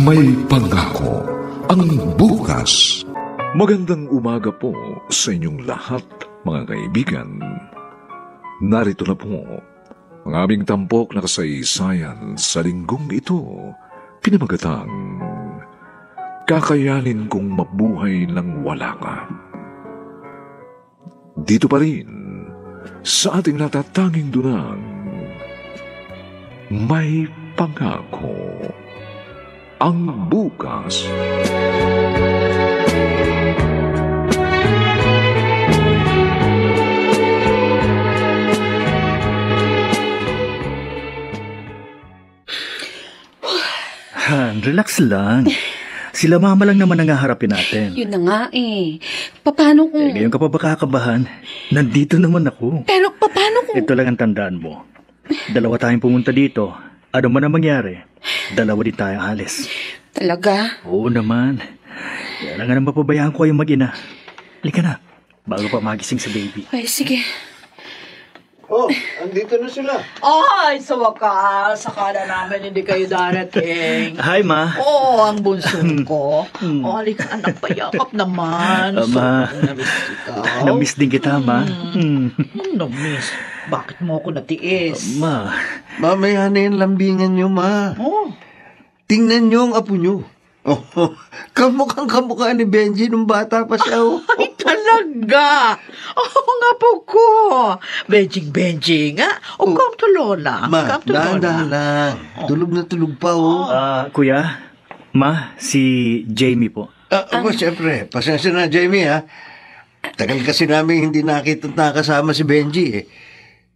May pangako ang bukas. Magandang umaga po sa inyong lahat, mga kaibigan. Narito na po ang aming tampok na kasaysayan sa linggong ito, pinamagatang Kakayanin Kong Mabuhay Nang Wala Ka. Dito pa rin sa ating natatanging dunang May Pangako ang bukas. Han, relax lang. Sila mama lang naman ang haharapin natin. Yun na nga eh. Paano kung... Ngayon ka pa ba kakabahan? Nandito naman ako. Pero paano kung... Ito lang ang tandaan mo. Dalawa tayong pumunta dito. Ano man ang mangyari, dalawa din tayong alis. Talaga? Oo naman. Kaya lang nga nang mapabayaan ko kayong mag-ina. Halika na, bago pa magising sa baby. Ay, sige. Oh, andito na sila. Ay, sa wakas, sakala namin hindi kayo darating. Hi, Ma. Oo, ang bunso ko. Oh, halika anak, payakap naman. Ma. Namiss ikaw. Namiss din kita, Ma. Namiss? Bakit mo ako natiis? Ma. Mamaya na yung lambingan nyo, Ma. Oh. Tingnan nyo ang apo nyo. Oh, kamukha ni Benji nung bata pa siya. Oh. Ay, talaga. Oo nga po ko. Benjing nga. O, come to Lola. Ma, Come to Lola. dahan lang. Tulog na tulog pa, oh. Kuya, Ma, si Jamie po. Siyempre, pasensya na, Jamie, ha. Tagal kasi namin hindi nakasama si Benji, eh.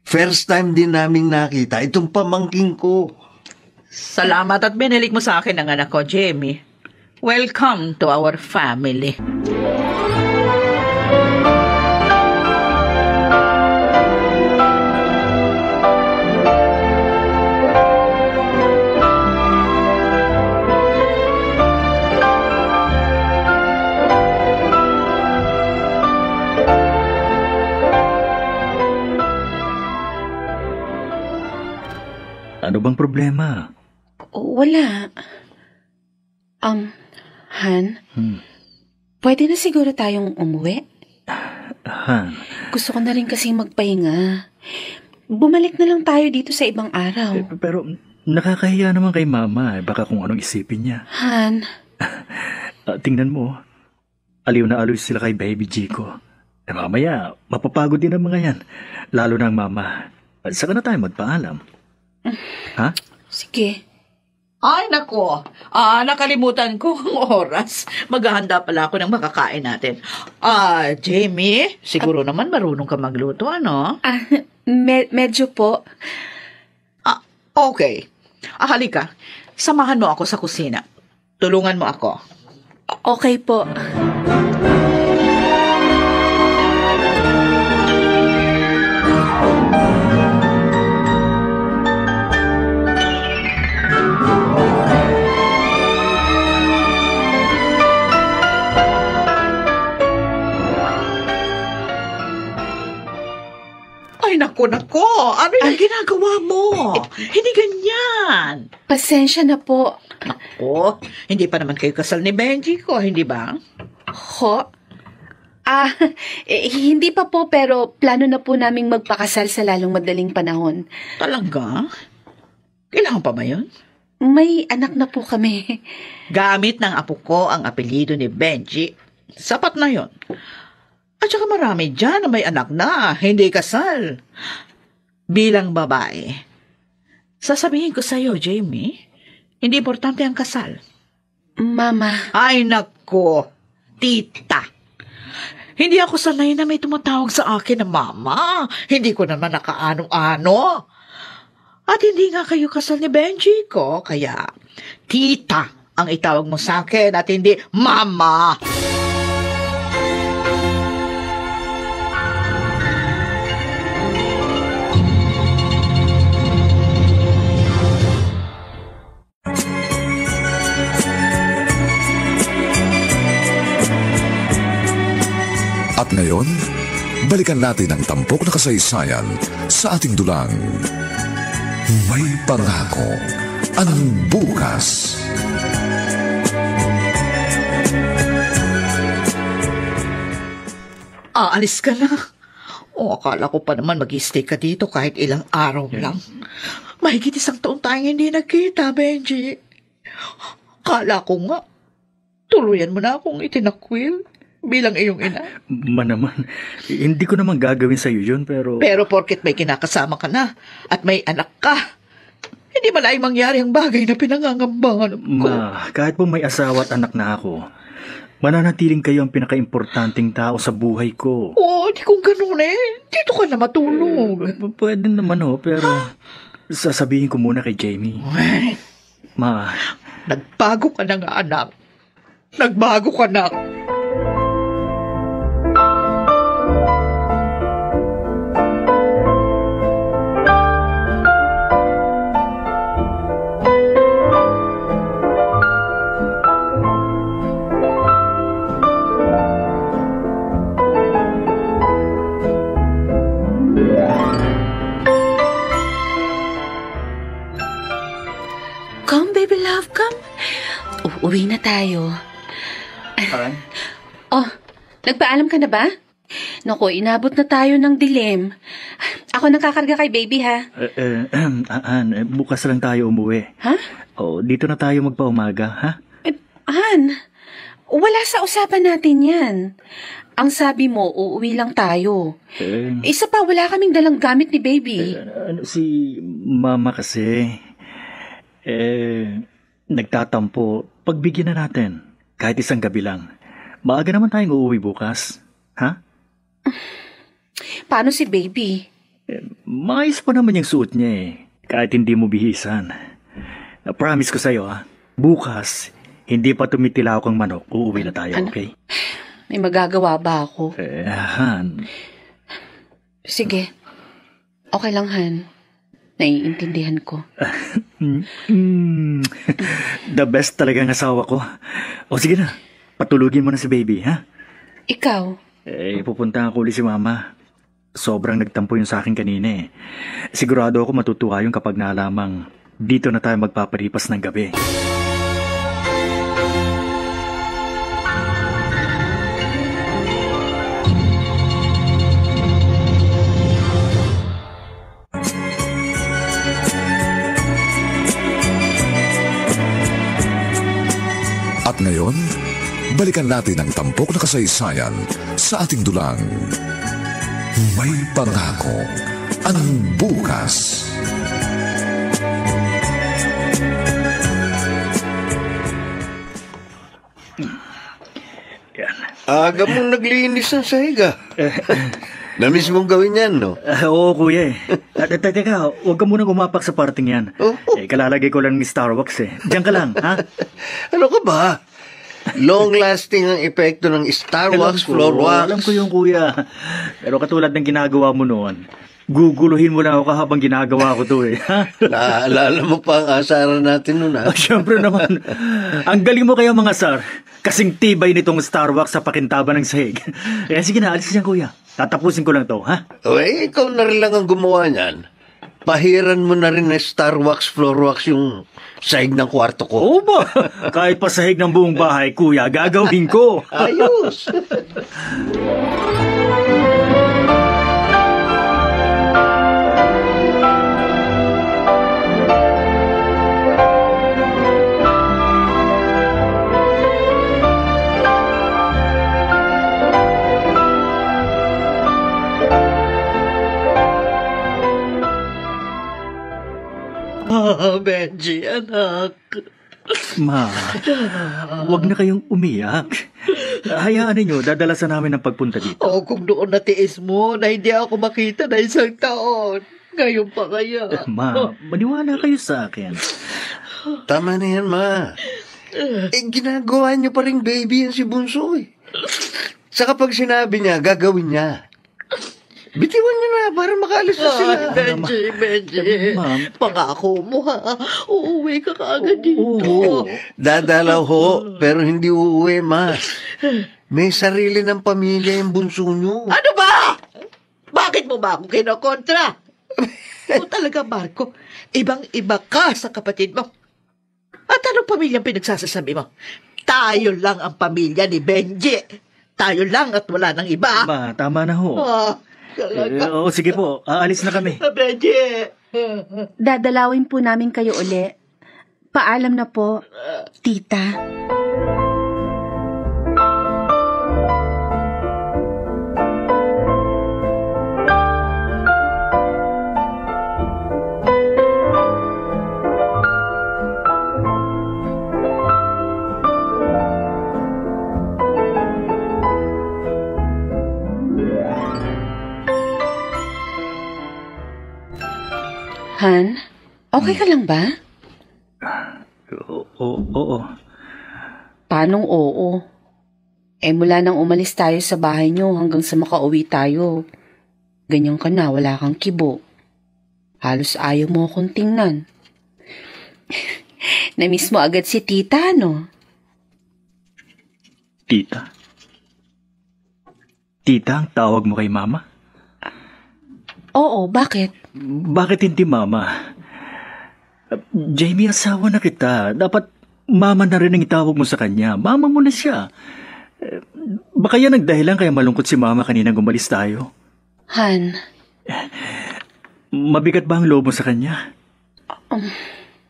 First time din namin nakita itong pamangking ko. Salamat at binilik mo sa akin ang anak ko, Jamie. Welcome to our family. Ano bang problema? Wala. Han? Pwede na siguro tayong umuwi? Han? Gusto ko na rin kasi magpahinga. Bumalik na lang tayo dito sa ibang araw. Pero nakakahiya naman kay Mama. Baka kung anong isipin niya. Han? Tingnan mo. Aliw na aliw sila kay Baby Chico. Mamaya, mapapagod din ang mga yan. Lalo na ang Mama. Saka na tayo magpaalam. Ha? Sige. Ay, nako. Nakalimutan ko ang oras. Maghahanda pala ako ng makakain natin. Jamie, siguro naman marunong ka magluto, ano? Medyo po. Okay. Halika. Samahan mo ako sa kusina. Tulungan mo ako. Okay po. Ay, nako. Ano yung ginagawa mo? Hindi ganyan. Pasensya na po. Nako, hindi pa naman kayo kasal ni Benji ko, hindi ba? Ho? Hindi pa po, pero plano na po naming magpakasal sa lalong madaling panahon. Talaga? Kailangan pa ba yun? May anak na po kami. Gamit ng apo ko ang apelyido ni Benji. Sapat na yun. At saka marami dyan na may anak na, hindi kasal. Bilang babae, sasabihin ko sa'yo, Jamie, hindi importante ang kasal. Mama. Ay, nako, tita. Hindi ako sanay na may tumatawag sa akin na mama. Hindi ko naman nakaano-ano. At hindi nga kayo kasal ni Benji ko, kaya tita ang itawag mo sa akin at hindi mama. At ngayon, balikan natin ang tampok na kasaysayan sa ating dulang May Pangako ang bukas. Aalis ka na. O, akala ko pa naman mag-stay ka dito kahit ilang araw lang. Mahigit 1 taon tayong hindi nagkita, Benji. Akala ko nga, tuluyan mo na akong itinakwil bilang iyong ina. Naman, hindi ko naman gagawin sa'yo yun, pero... Pero porket may kinakasama ka na at may anak ka, hindi malaking mangyari ang bagay na pinangangambangan ko. Ma, kahit po may asawa at anak na ako, mananatiling kayo ang pinaka-importanting tao sa buhay ko. Oo, di kong ganun eh. Dito ka na matulog. Pwede naman pero sasabihin ko muna kay Jamie. Ma, Nagbago ka na nga, anak. Nagbago ka na. Come, baby love, come. Uuwi na tayo. Oh, nagpaalam ka na ba? Naku, inabot na tayo ng dilim. Ako nakakarga kay baby, ha? Bukas lang tayo umuwi. Ha? Dito na tayo magpaumaga, ha? Han, wala sa usapan natin yan. Ang sabi mo, uuwi lang tayo. Isa pa, wala kaming dalang gamit ni baby. Si Mama kasi, nagtatampo. Pagbigyan na natin, kahit isang gabi lang. Maaga naman tayong uuwi bukas, ha? Paano si baby? Maayos pa naman yung suot niya kahit hindi mo bihisan. Promise ko sa'yo, bukas, hindi pa tumitilaw kang manok, uuwi na tayo, okay? May magagawa ba ako? Han. Sige. Okay lang, Han. Naiintindihan ko. The best talaga ang asawa ko. Sige na, patulugin mo na si baby, ha? Ikaw? Pupunta ako ulit si Mama. Sobrang nagtampo yung sa akin kanina Sigurado ako matutuwa yung kapag nalamang dito na tayo magpapalipas ng gabi. At ngayon, balikan natin ang tampok na kasaysayan sa ating dulang. May pangako ang bukas. Aga mong naglinis ng sahiga. Namiss mong gawin yan, no? Oo, kuya Teka, huwag ka muna gumapak sa parting yan. Kalalagay ko lang ni Starbucks Diyan ka lang, ha? Ano ka ba? Long-lasting ang epekto ng Starbucks floor wax. Alam ko yung kuya. Pero katulad ng ginagawa mo noon, guguluhin mo na ako habang ginagawa ko to Naalala mo pa ang asaran natin noon, ha? Siyempre naman. Ang galing mo kaya mga sar. Kasing tibay nitong Starbucks sa pakintaban ng sahig. Kaya sige na, alis dyan kuya. Tatapusin ko lang to, ha? Ikaw na rin lang ang gumawa niyan. Pahiran mo na rin na Starbucks floor wax yung sahig ng kwarto ko. Oo ba? Kahit pa sahig ng buong bahay, kuya, gagawin ko. Ayos! Benji, anak. Ma, huwag na kayong umiyak. Hayaan ninyo, dadalasan namin ang pagpunta dito. Kung doon natiis mo na hindi ako makita na 1 taon. Ngayon pa kaya. Ma, maniwala kayo sa akin. Tama na yan, ma. Ginagawa niyo pa rin baby yan si Bunso Sa kapag sinabi niya, gagawin niya. Bitiwan niyo na para makaalis na sila. Benji. Pangako mo uuwi ka kaagad dito. Dadalaw ho, pero hindi uuwi, ma. May sarili ng pamilya yung bunso niyo. Ano ba? Bakit mo ba ako kinokontra? Talaga, Marco, ibang-iba ka sa kapatid mo. At anong pamilyang pinagsasasabi mo? Tayo lang ang pamilya ni Benji. Tayo lang at wala nang iba. Ma, tama na ho. Talaga. Sige po, aalis na kami. Benji. Dadalawin po namin kayo uli. Paalam na po, tita. Han, okay ka lang ba? Oo. Paanong oo? Mula nang umalis tayo sa bahay niyo hanggang sa makauwi tayo, ganyan ka na, wala kang kibo. Halos ayaw mo akong tingnan. Namiss mo agad si tita, no? Tita? Tita ang tawag mo kay mama? Oo, bakit? Bakit hindi mama? Jamie, asawa na kita. Dapat mama na rin ang itawag mo sa kanya. Mama mo na siya. Baka yan ang dahilan kaya malungkot si mama kanina gumalis tayo. Han. Mabigat ba ang loob mo sa kanya?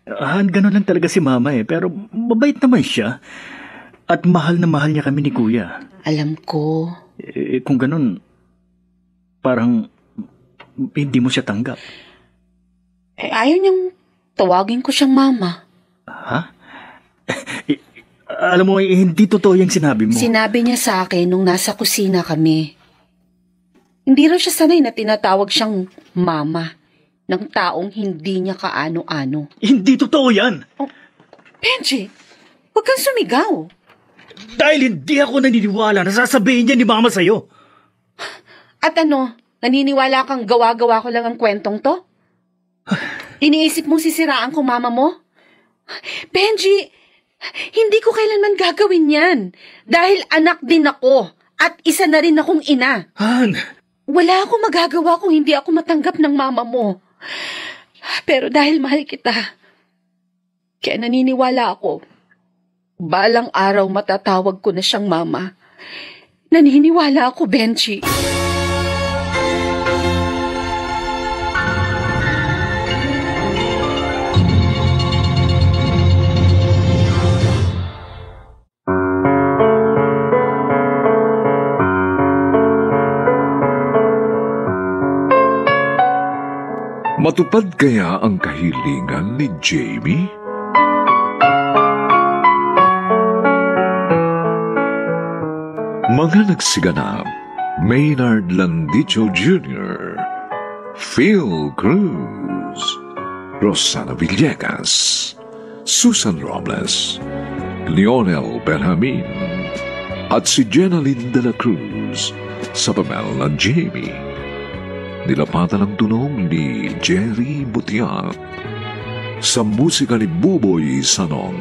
Han, gano'n lang talaga si mama Pero mabait naman siya. At mahal na mahal niya kami ni kuya. Alam ko. Kung gano'n, parang hindi mo siya tanggap. Ayaw niyang tawagin ko siyang mama. Ha? Alam mo, hindi totoo yung sinabi mo. Sinabi niya sa akin nung nasa kusina kami. Hindi raw siya sanay na tinatawag siyang mama ng taong hindi niya kaano-ano. Hindi totoo yan! Benji, huwag kang sumigaw. Dahil hindi ako naniniwala na sasabihin niya ni mama sa'yo. At ano, naniniwala kang gawa-gawa ko lang ang kwentong to? Iniisip mong sisiraan ko mama mo? Benji, hindi ko kailanman gagawin yan. Dahil anak din ako at isa na rin akong ina. Han! Wala akong magagawa kung hindi ako matanggap ng mama mo. Pero dahil mahal kita, kaya naniniwala ako, balang araw matatawag ko na siyang mama. Naniniwala ako, Benji. Matupad kaya ang kahilingan ni Jamie? Mga nagsiganap, Maynard Landicho Jr., Phil Cruz, Rosana Villegas, Susan Robles, Lionel Benjamin, at si Jenaline de la Cruz sa papel na Jamie. Nilapatan ang tunog ni Jerry Butiat sa musika ni Buboy Sanog.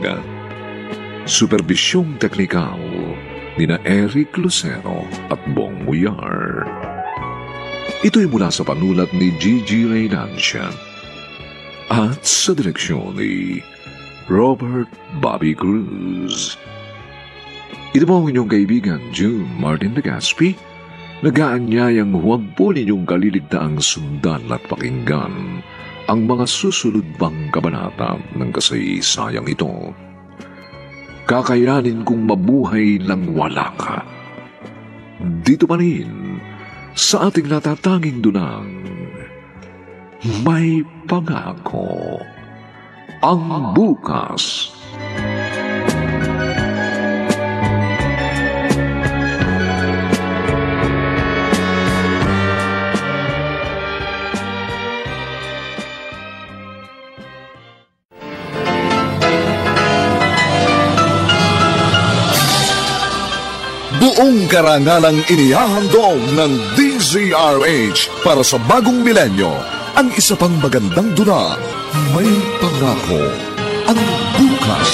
Superbisyong teknikal ni na Eric Lucero at Bong Muyar. Ito'y mula sa panulat ni Gigi Reynancia at sa direksyon ni Robert Bobby Cruz. Ito po ang inyong kaibigan June Martin Legaspi, nag-aanyayang huwag po ninyong kaliligtaang sundan at pakinggan ang mga susunod pang kabanata ng kasaysayang ito. Kakayanin kong mabuhay lang wala ka. Dito pa rin, sa ating natatanging dunang, may pangako ang bukas. Buong karangalang inihahandog ng DZRH para sa bagong milenyo ang isa pang magandang duna, may pangako ang bukas.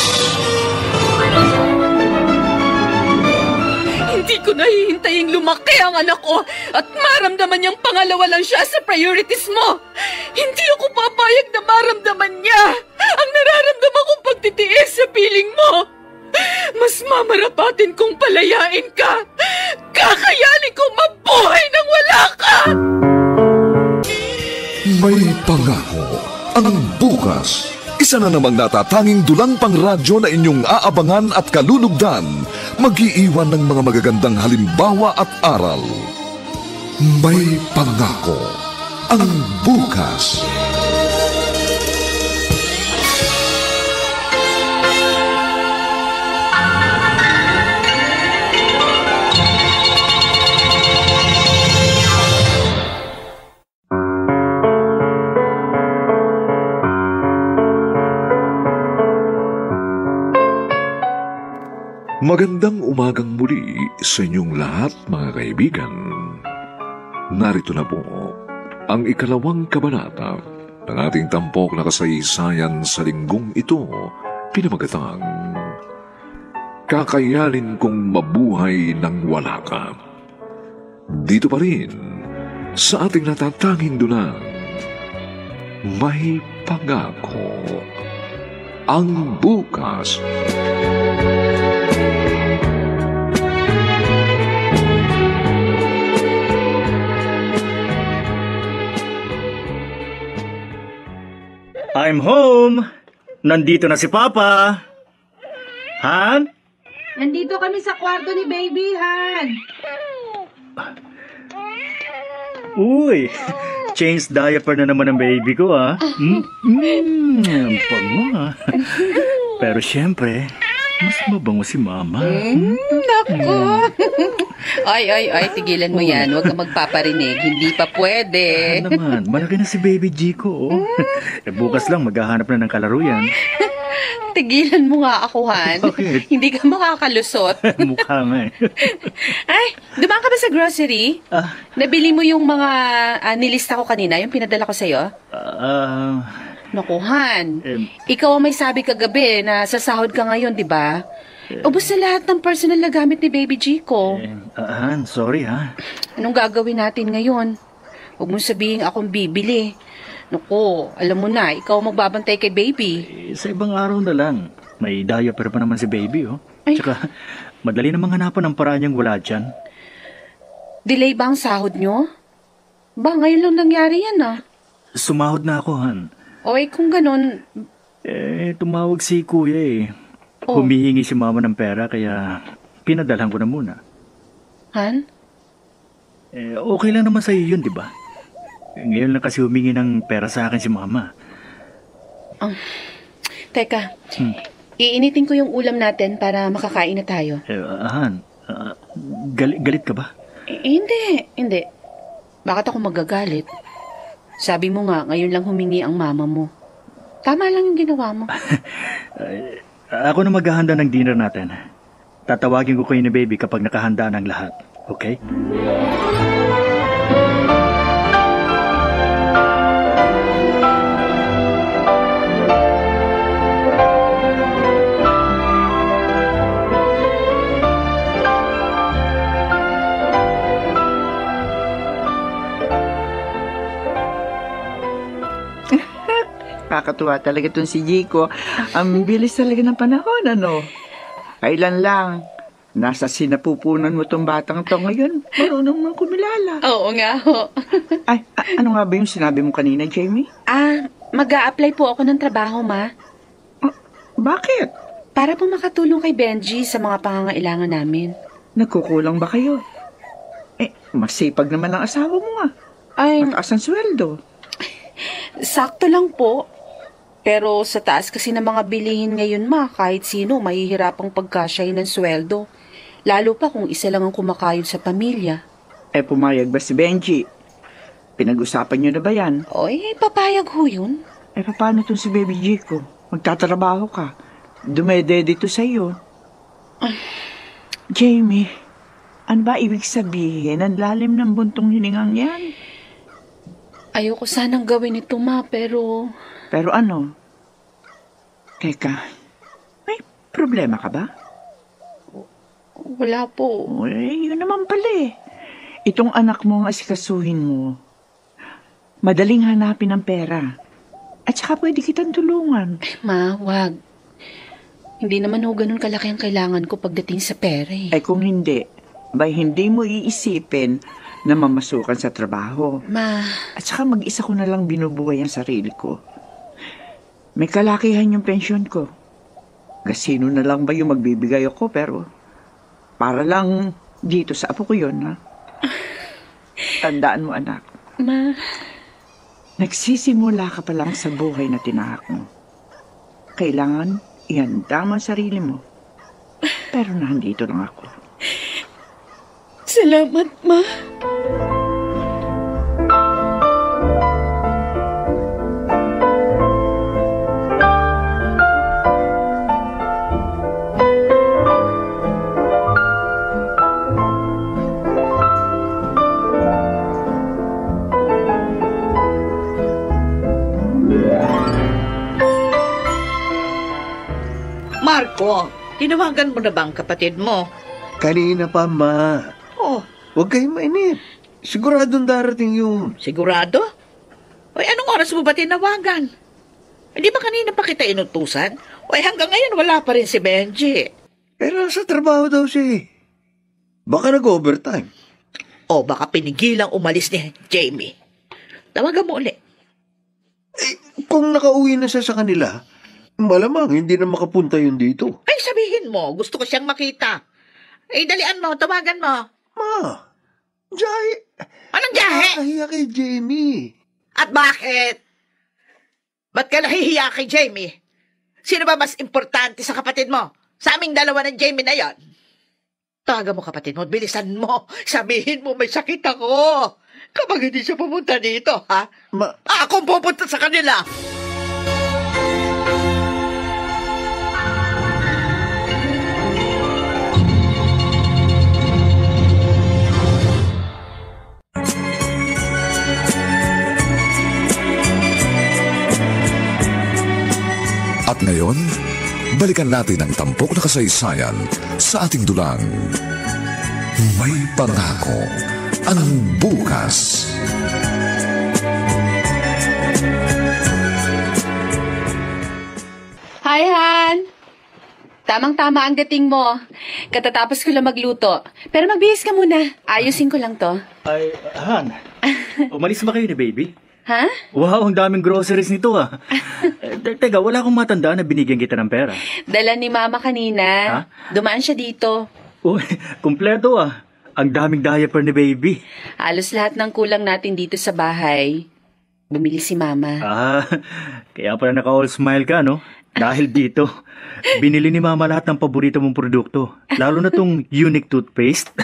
Hindi ko nahihintaying lumaki ang anak ko at maramdaman niyang pangalawa lang siya sa priorities mo. Hindi ako papayag na maramdaman niya ang nararamdaman kong pagtitiis sa piling mo. Mas mamarapatin kong palayain ka kakayanin kong mabuhay nang wala ka! May pangako ang bukas. Isa na namang natatanging dulang pang radyo na inyong aabangan at kalulugdan. Mag-iiwan ng mga magagandang halimbawa at aral. May pangako ang bukas. Magandang umagang muli sa inyong lahat, mga kaibigan. Narito na po ang ikalawang kabanata ng ating tampok na kasaysayan sa linggong ito, pinamagatang Kakayanin kong mabuhay nang wala ka. Dito pa rin sa ating natatanging dunang May Pangako ang bukas. I'm home! Nandito na si Papa! Han? Nandito kami sa kwarto ni Baby, Han. Uy! Change diaper na naman ang baby ko, ah. Ang pango, ah. Pero syempre, mas mabango si Mama. Naku! Ay, tigilan mo yan. Huwag ka magpaparinig. Hindi pa pwede. Ano naman, malaki na si Baby Jico, oh. Bukas lang, maghahanap na ng kalaro yan. Tigilan mo nga ako, Han. Bakit? Hindi ka makakalusot. Mukha nga eh. Ay, dumaan ka ba sa grocery? Nabili mo yung mga nilista ko kanina, yung pinadala ko sa'yo? Naku, Han. Ikaw ang may sabi kagabi na sasahod ka ngayon, di ba? Ubus na lahat ng personal na gamit ni Baby Jico. Han, sorry ha. Anong gagawin natin ngayon? Huwag mong sabihin akong bibili. Naku, alam mo na, ikaw magbabantay kay Baby. Sa ibang araw na lang. May diaper pa naman si Baby, oh. Ay. Tsaka, madali namang hanapan ng paraan niyang wala dyan. Delay ba ang sahod nyo? Ba, ngayon lang nangyari yan, ah. Sumahod na ako, Han. O, kung ganun, Tumawag si Kuya eh. Oh. Humihingi si Mama ng pera, kaya pinadalhan ko na muna. Han? Okay lang naman sa'yo yun, di ba? Ngayon lang kasi humingi ng pera sa akin si Mama. Teka, iinitin ko yung ulam natin para makakain na tayo. Han, galit ka ba? Hindi. Bakit ako magagalit? Sabi mo nga, ngayon lang humingi ang mama mo. Tama lang yung ginawa mo. Ako na maghahanda ng dinner natin. Tatawagin ko kayo ni Baby kapag nakahanda ng lahat. Okay? Kakatuwa talaga itong si Jico. Ang bilis talaga ng panahon, ano? Kailan lang, nasa sinapupunan mo itong batang to ngayon, marunong mo kumilala. Oo nga ho. Ay, ano nga ba yung sinabi mo kanina, Jamie? Mag-a-apply po ako ng trabaho, Ma. Bakit? Para po makatulong kay Benji sa mga pangangailangan namin. Nagkukulang ba kayo? Masipag naman ang asawa mo nga. Ay, Mataas ang sweldo. sakto lang po. Pero sa taas kasi ng mga bilihin ngayon, Ma, kahit sino mahihirapang pagkasyahin ng sweldo. Lalo pa kung isa lang ang kumakayod sa pamilya. Pumayag ba si Benji? Pinag-usapan niyo na ba yan? Papayag ho yun. Paano itong si Baby Jico? Magtatrabaho ka. Dumededito sa iyo. Jamie, ano ba ibig sabihin? Ang lalim ng buntong hiningang yan. Ayoko sanang gawin ito, Ma, pero... Pero ano? Teka, may problema ka ba? Wala po. Yun naman pala eh. Itong anak mo ang asikasuhin mo. Madaling hanapin ang pera. At saka pwede kitang tulungan. Ma, wag. Hindi naman ho ganun kalaki ang kailangan ko pagdating sa pera eh. Kung hindi, Abay, hindi mo iisipin na mamasukan sa trabaho. Ma, At saka mag-isa ko na lang binubuhay ang sarili ko. May kalakihan yung pensyon ko. Gasino na lang ba yung magbibigay ako, pero para lang dito sa apo ko yun, ha? Tandaan mo, anak. ma, Nagsisimula ka pa lang sa buhay na tinahak mo. Kailangan ihanda mo ang sarili mo. Pero nandito lang ako. salamat, ma. Marco, tinawagan mo na ba ang kapatid mo? Kanina pa, Ma. Oh, Huwag kayong mainip. Siguradong darating yun. sigurado? Oy, anong oras mo ba tinawagan? Hindi ba kanina pa kita inutusan? Oy, hanggang ngayon wala pa rin si Benji. Eh, nasa trabaho daw siya eh. Baka nag-overtime. O baka pinigilang umalis ni Jamie. Tawagan mo uli. Eh, kung nakauwi na siya sa kanila, malamang hindi na makapunta yun dito. Ay, sabihin mo, gusto ko siyang makita. Ay, dalian mo, tawagan mo. Ma, Jai, Anong jahe? nakahiya kay Jamie. At bakit? Ba't ka nahihiya kay Jamie? Sino ba mas importante sa kapatid mo? Sa aming dalawa ng Jamie na yon. Tawagan mo kapatid mo, bilisan mo. Sabihin mo may sakit ako. Kapag hindi siya pumunta dito, ha? Ma, Akong pupunta sa kanila. At ngayon, balikan natin ang tampok na kasaysayan sa ating dulang. May pangako ang bukas. Hi, Han. Tamang-tama ang dating mo. Katatapos ko lang magluto. Pero magbihis ka muna. Ayusin ko lang to. Ay, Han, umalis ba kayo ni baby? Ha? Wow, ang daming groceries nito ah. Teka, wala akong matanda na binigyan kita ng pera. Dala ni Mama kanina. Ha? Dumaan siya dito. Uy, kumpleto ah. Ang daming diaper ni baby. Halos lahat ng kulang natin dito sa bahay. Bumili si Mama. Ah, kaya pala naka-all smile ka, no? Dahil dito, binili ni Mama lahat ng paborito mong produkto. Lalo na tong Unique toothpaste.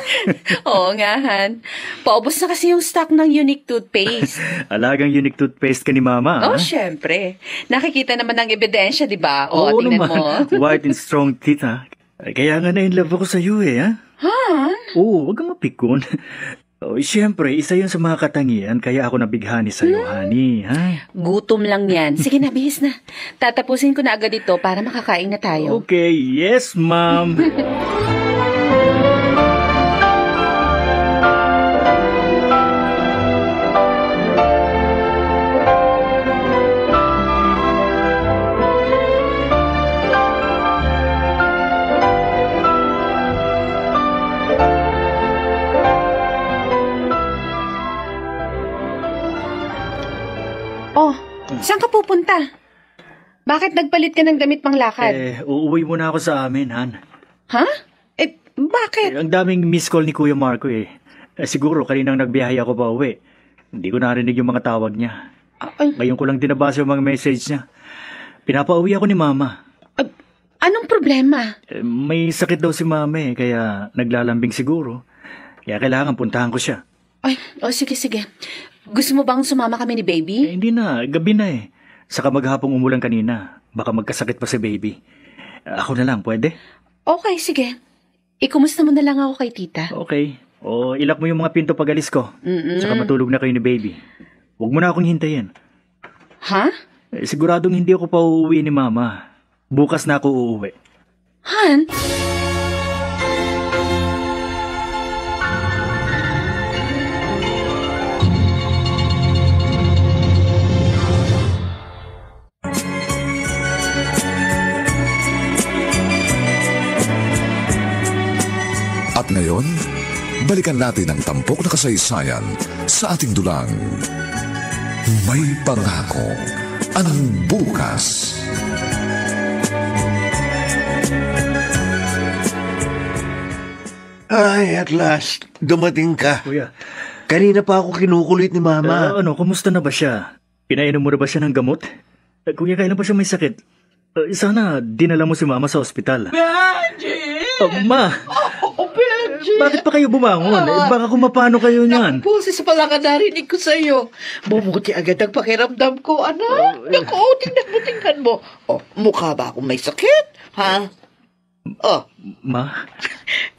Oo nga, Han. Paubos na kasi yung stock ng Unique toothpaste. Alagang Unique toothpaste ka ni Mama, Oh, ah. syempre. Nakikita naman ng ebidensya, di ba? O, Oo tingnan naman. mo. White and strong teeth, ha? Kaya nga na-in love ako sa'yo, eh, ha? Han? Oo, wag kang mapikon. Oh, siyempre, isa yun sa mga katangian, kaya ako nabighani sa'yo, honey, ha? Gutom lang yan. Sige na, bihis na. Tatapusin ko na agad ito para makakain na tayo. Okay, yes, ma'am. Oh, saan ka pupunta? Bakit nagpalit ka ng damit pang lakad? Uuwi muna ako sa amin, Han. Ha? Bakit? Ang daming miss call ni Kuya Marco, eh. Siguro, kaninang nagbiyahe ako pa uwi. Hindi ko narinig yung mga tawag niya. Ay, Ngayon ko lang dinabasa yung mga message niya. Pinapauwi ako ni Mama. anong problema? May sakit daw si Mama, eh, kaya naglalambing siguro. Kaya kailangan puntahan ko siya. Ay, sige. Gusto mo bang sumama kami ni Baby? Hindi na, gabi na eh. Saka maghapong umulan kanina. Baka magkasakit pa si baby. Ako na lang, pwede? Okay, sige. Ikumusta mo na lang ako kay tita. Okay. O ilak mo yung mga pinto pag-alis ko. Mm-mm. Saka matulog na kayo ni baby. Huwag mo na akong hintayin. Ha? Siguradong hindi ako pa uuwi ni Mama. Bukas na ako uuwi. Han? At ngayon, balikan natin ang tampok na kasaysayan sa ating dulang. May pangako ang bukas. Ay, at last, dumating ka. Kuya, Kanina pa ako kinukulit ni Mama. kumusta na ba siya? Pinainom mo na ba siya ng gamot? Kuya, kailan pa siya may sakit? Sana dinala mo si Mama sa ospital. Benji! Ma! Oh, Benji! Bakit pa kayo bumangon? Baka kung mapano kayo niyan. Boses pala ka narinig ko sa'yo. Bumuti agad ang pakiramdam ko, anak. Naku, tingnan mo. Oh, mukha ba akong may sakit? Ha? Oh, Ma?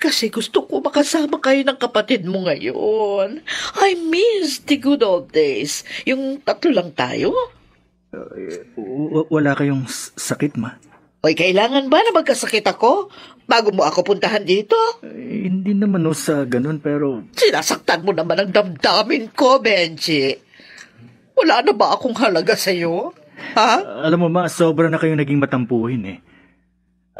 kasi gusto ko makasama kayo ng kapatid mo ngayon. I miss the good old days. Yung tatlo lang tayo. Wala kayong sakit, Ma? Oy, kailangan ba na magkasakit ako bago mo ako puntahan dito? Hindi naman sa ganun, pero... Sinasaktan mo naman ang damdamin ko, Benji. Wala na ba akong halaga sa'yo? Ha? Alam mo, Ma, sobra na kayong naging matampuhin eh.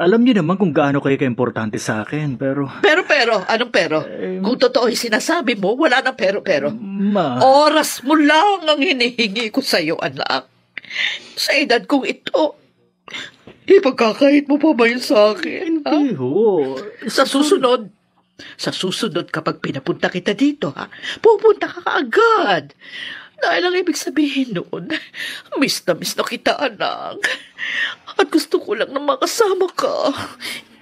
Alam niyo naman kung gaano kayo ka-importante sa akin, pero... Pero, anong pero? Kung totoo yung sinasabi mo, wala na pero. Ma... Oras mo lang ang hinihingi ko sa'yo, anak. Sa edad kong ito, ipagkakait mo pa ba yun sa akin? Ha? Hindi ho. Sa susunod kapag pinapunta kita dito, ha? Pupunta ka kaagad. Dahil ang ibig sabihin noon, miss na kita, anak. At gusto ko lang na makasama ka.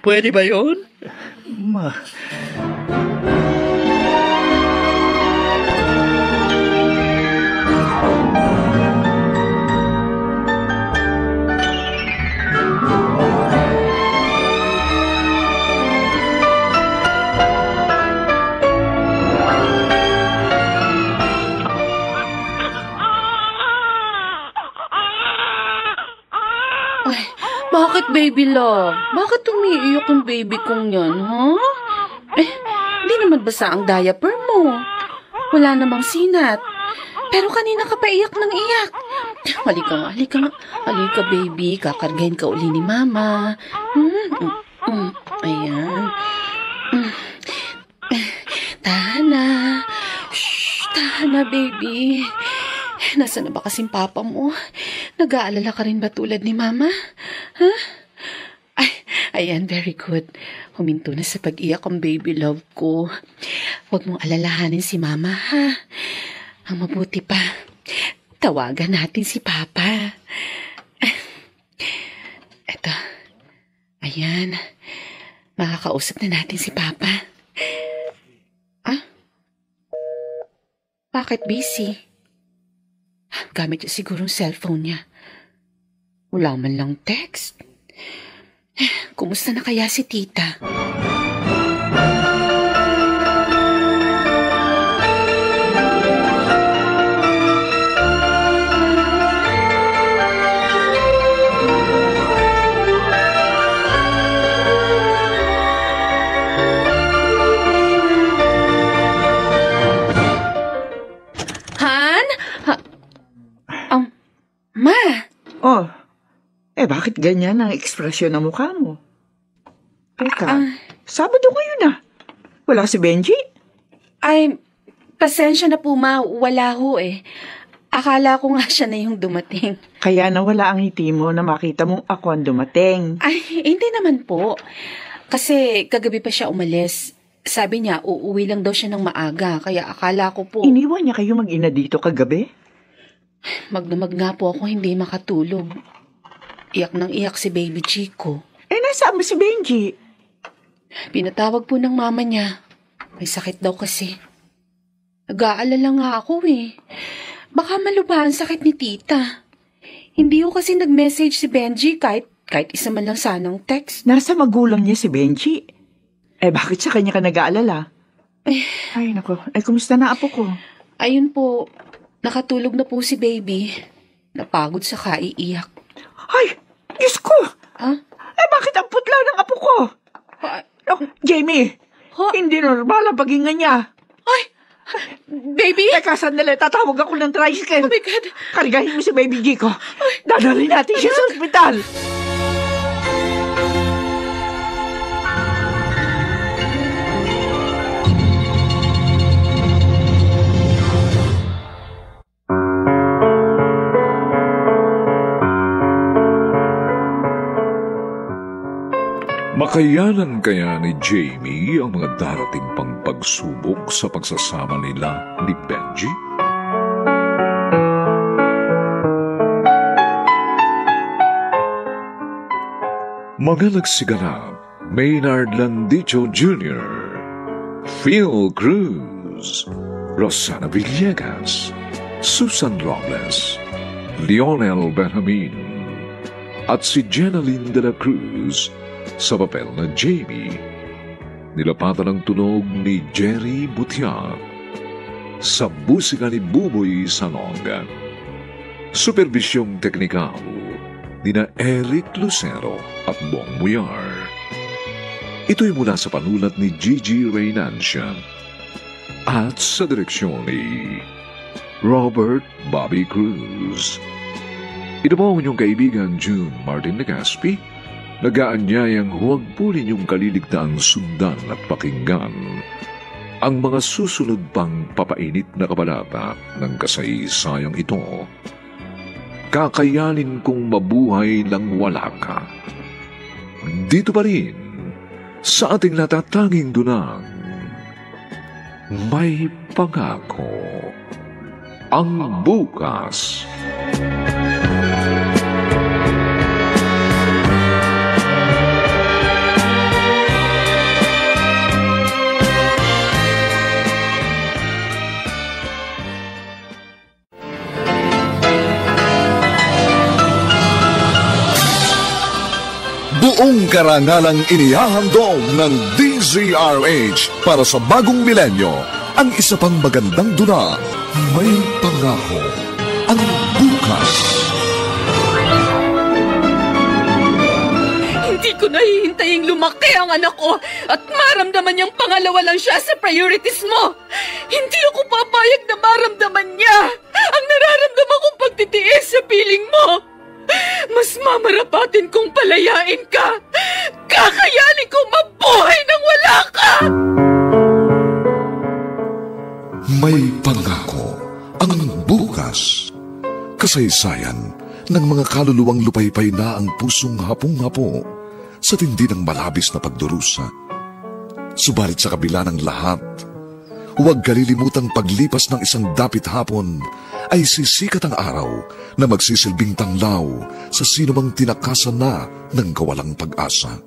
Pwede ba yun? Ma... Bakit, baby love? Bakit umiiyak yung baby kong yan, ha? Di naman basa ang diaper mo. Wala namang sinat. Pero kanina ka pa iyak ng iyak. Halika, baby. Kakargahin ka uli ni Mama. Ayan. Tahan na. Shh, tahan na, baby. Nasaan na ba kasing papa mo? Nag-aalala ka rin ba tulad ni Mama? Ha? Ayan, very good. Huminto na sa pag-iyak ang baby love ko. Huwag mong alalahanin si Mama, ha? Ang mabuti pa, tawagan natin si Papa. Eto. Ayan. Makakausap na natin si Papa. Bakit busy? Gamit niya siguro ang cellphone niya. Wala man lang text. Kumusta na kaya si Tita? Ma! Oh, bakit ganyan ang ekspresyon ng mukha mo? Teka, Sabado ngayon na. Wala si Benji? Ay, pasensya na po, Ma. Wala ho eh. Akala ko nga siya na yung dumating. Kaya nawala ang ngiti mo na makita mong ako ang dumating. Ay, hindi naman po. Kasi kagabi pa siya umalis. Sabi niya, uuwi lang daw siya ng maaga. Kaya akala ko po... Iniwan niya kayo mag-ina dito kagabi? Magdamag nga po ako hindi makatulog. Iyak nang iyak si Baby Chico. Nasaan ba si Benji? Pinatawag po ng mama niya. May sakit daw kasi. Nag-aalala nga ako eh. Baka maluba ang sakit ni Tita. Hindi ko kasi nag-message si Benji kahit isa man lang sanang text. Nasa magulang niya si Benji. Bakit sa kanya ka nag-aalala? Ay, nako. Kumusta na apo ko? Ayun po, nakatulog na po si Baby. Napagod sa kaiiyak. Ay, Diyos ko! Bakit ang putla ng apo ko? Jamie, hindi normal ang paghinga niya. Ay, Baby? Teka, sandali. Tatawag ako ng tricycle. Oh my God. Karigahin mo si Baby G ko. Dadalhin natin siya sa ospital. Makayanan kaya ni Jamie ang mga darating pang pagsubok sa pagsasama nila ni Benji? Mga nagsiganap, Maynard Landicho Jr., Phil Cruz, Rosana Villegas, Susan Robles, Lionel Benjamin, at si Jenaline de la Cruz sa papel na Jamie. Nilapatan ang tunog ni Jerry Butia sa busika ni Buboy Sanonga. Supervisyong teknikal nina Eric Lucero at Bong Muyar. Ito'y mula sa panulat ni Gigi Reynancia at sa direksyon ni Robert Bobby Cruz. Ito po ang inyong kaibigan June Martin Legaspi, nag-aanyayang huwag po ninyong kaliligtaang sundan at pakinggan ang mga susunod pang papainit na kabalata ng kasaysayang ito. Kakayanin kong mabuhay lang wala ka. Dito pa rin, sa ating natatanging dunang, may pangako ang bukas. Buong karangalang inihahandog ng DZRH para sa bagong milenyo ang isa pang magandang dula, may pangako ang bukas. Hindi ko nahihintaying lumaki ang anak ko at maramdaman niyang pangalawa lang siya sa priorities mo. Hindi ako papayag na maramdaman niya ang nararamdaman kong pagtitiis sa piling mo. Mas mamarapatin kong palayain ka. Kakayanin kong mabuhay nang wala ka. May pangako ang bukas. Kasaysayan ng mga kaluluwang lupaypay na ang pusong hapong-hapo sa tindi ng malabis na pagdurusa. Subalit sa kabila ng lahat, huwag kalilimutang paglipas ng isang dapit hapon ay sisikat ang araw na magsisilbing tanglaw sa sinumang tinakasan na ng kawalang pag-asa.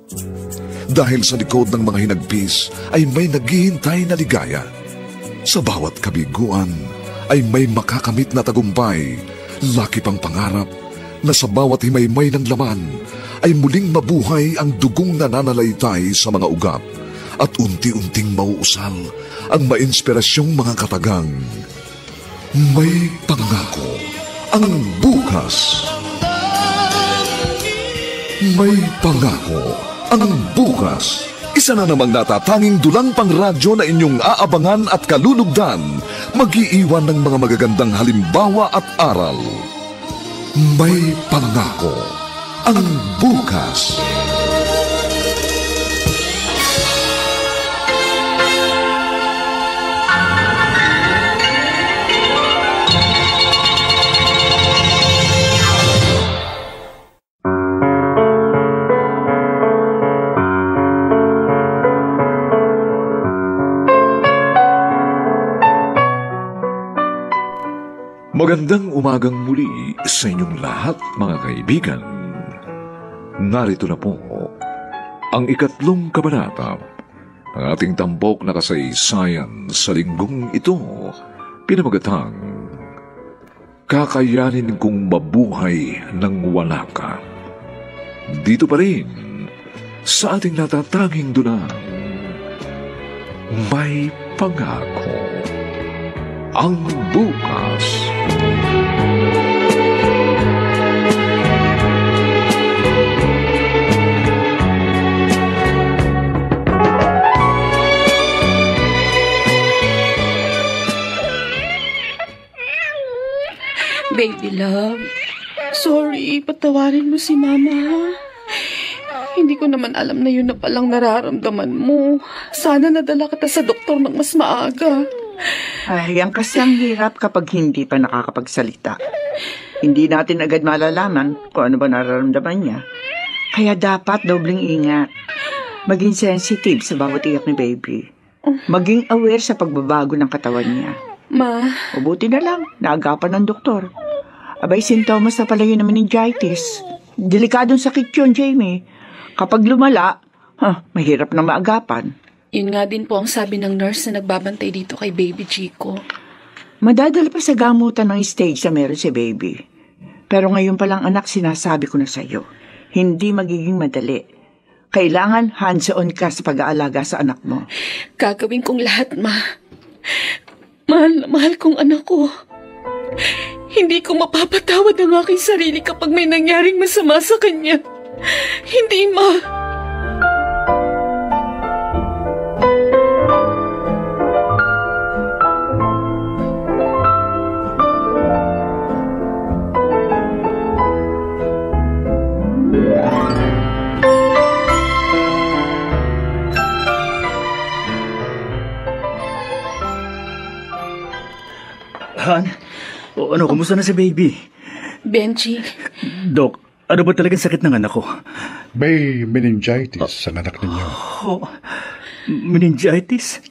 Dahil sa likod ng mga hinagpis ay may naghihintay na ligaya. Sa bawat kabiguan ay may makakamit na tagumpay, laki pang pangarap na sa bawat himaymay ng laman ay muling mabuhay ang dugong nananalaytay sa mga ugat at unti-unting mauusal ang mainspirasyong mga katagang. May pangako ang bukas. May pangako ang bukas. Isa na namang natatanging dulang pang radyo na inyong aabangan at kalulugdan, mag-iiwan ng mga magagandang halimbawa at aral. May pangako ang bukas. Magandang umagang muli sa inyong lahat, mga kaibigan. Narito na po ang ikatlong kabanata ng ating tampok na kasaysayan sa linggong ito, pinamagatang Kakayanin kong mabuhay nang wala ka. Dito pa rin sa ating natatanging dunang, may pangako ang bukas. Baby love, sorry, patawarin mo si Mama, ha? Hindi ko naman alam na yun na palang nararamdaman mo. Sana nadala kita sa doktor ng mas maaga. Ay, yan kasi ang hirap kapag hindi pa nakakapagsalita. Hindi natin agad malalaman kung ano ba nararamdaman niya. Kaya dapat dobling ingat. Maging sensitive sa bawat iyak ni baby. Maging aware sa pagbabago ng katawan niya. Ma, Mabuti na lang, naagapan ng doktor. Abay, sintomas na pala yun ng meningitis. Delikadong sakit yun, Jamie. Kapag lumala, mahirap na maagapan. yun nga din po ang sabi ng nurse na nagbabantay dito kay baby Chico. Madadala pa sa gamutan ng stage na meron si baby. Pero ngayon pa lang anak, sinasabi ko na sa'yo, hindi magiging madali. Kailangan hands-on ka sa pag-aalaga sa anak mo. Gagawin kong lahat, Ma. Mahal na mahal kong anak ko. Hindi ko mapapatawad ang aking sarili kapag may nangyaring masama sa kanya. Hindi, Ma. Han, ano, kumusta na si baby? Benji, Dok, ano ba talagang sakit ng anak ko? May meningitis ang anak ninyo. Oh, meningitis?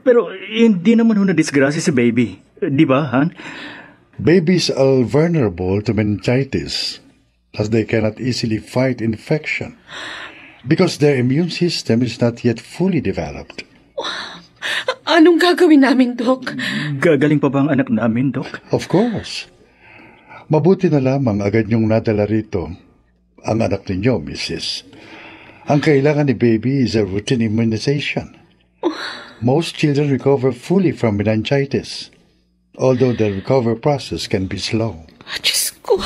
Pero hindi naman ho na-disgrasya si baby. Di ba, Han? Babies are vulnerable to meningitis as they cannot easily fight infection because their immune system is not yet fully developed. anong gagawin namin, Dok? Gagaling pa ba ang anak namin, Dok? Of course. Mabuti na lamang agad niyong nadala rito ang anak ninyo, Mrs. Ang kailangan ni baby is a routine immunization. Most children recover fully from meningitis, although the recovery process can be slow. Diyos ko.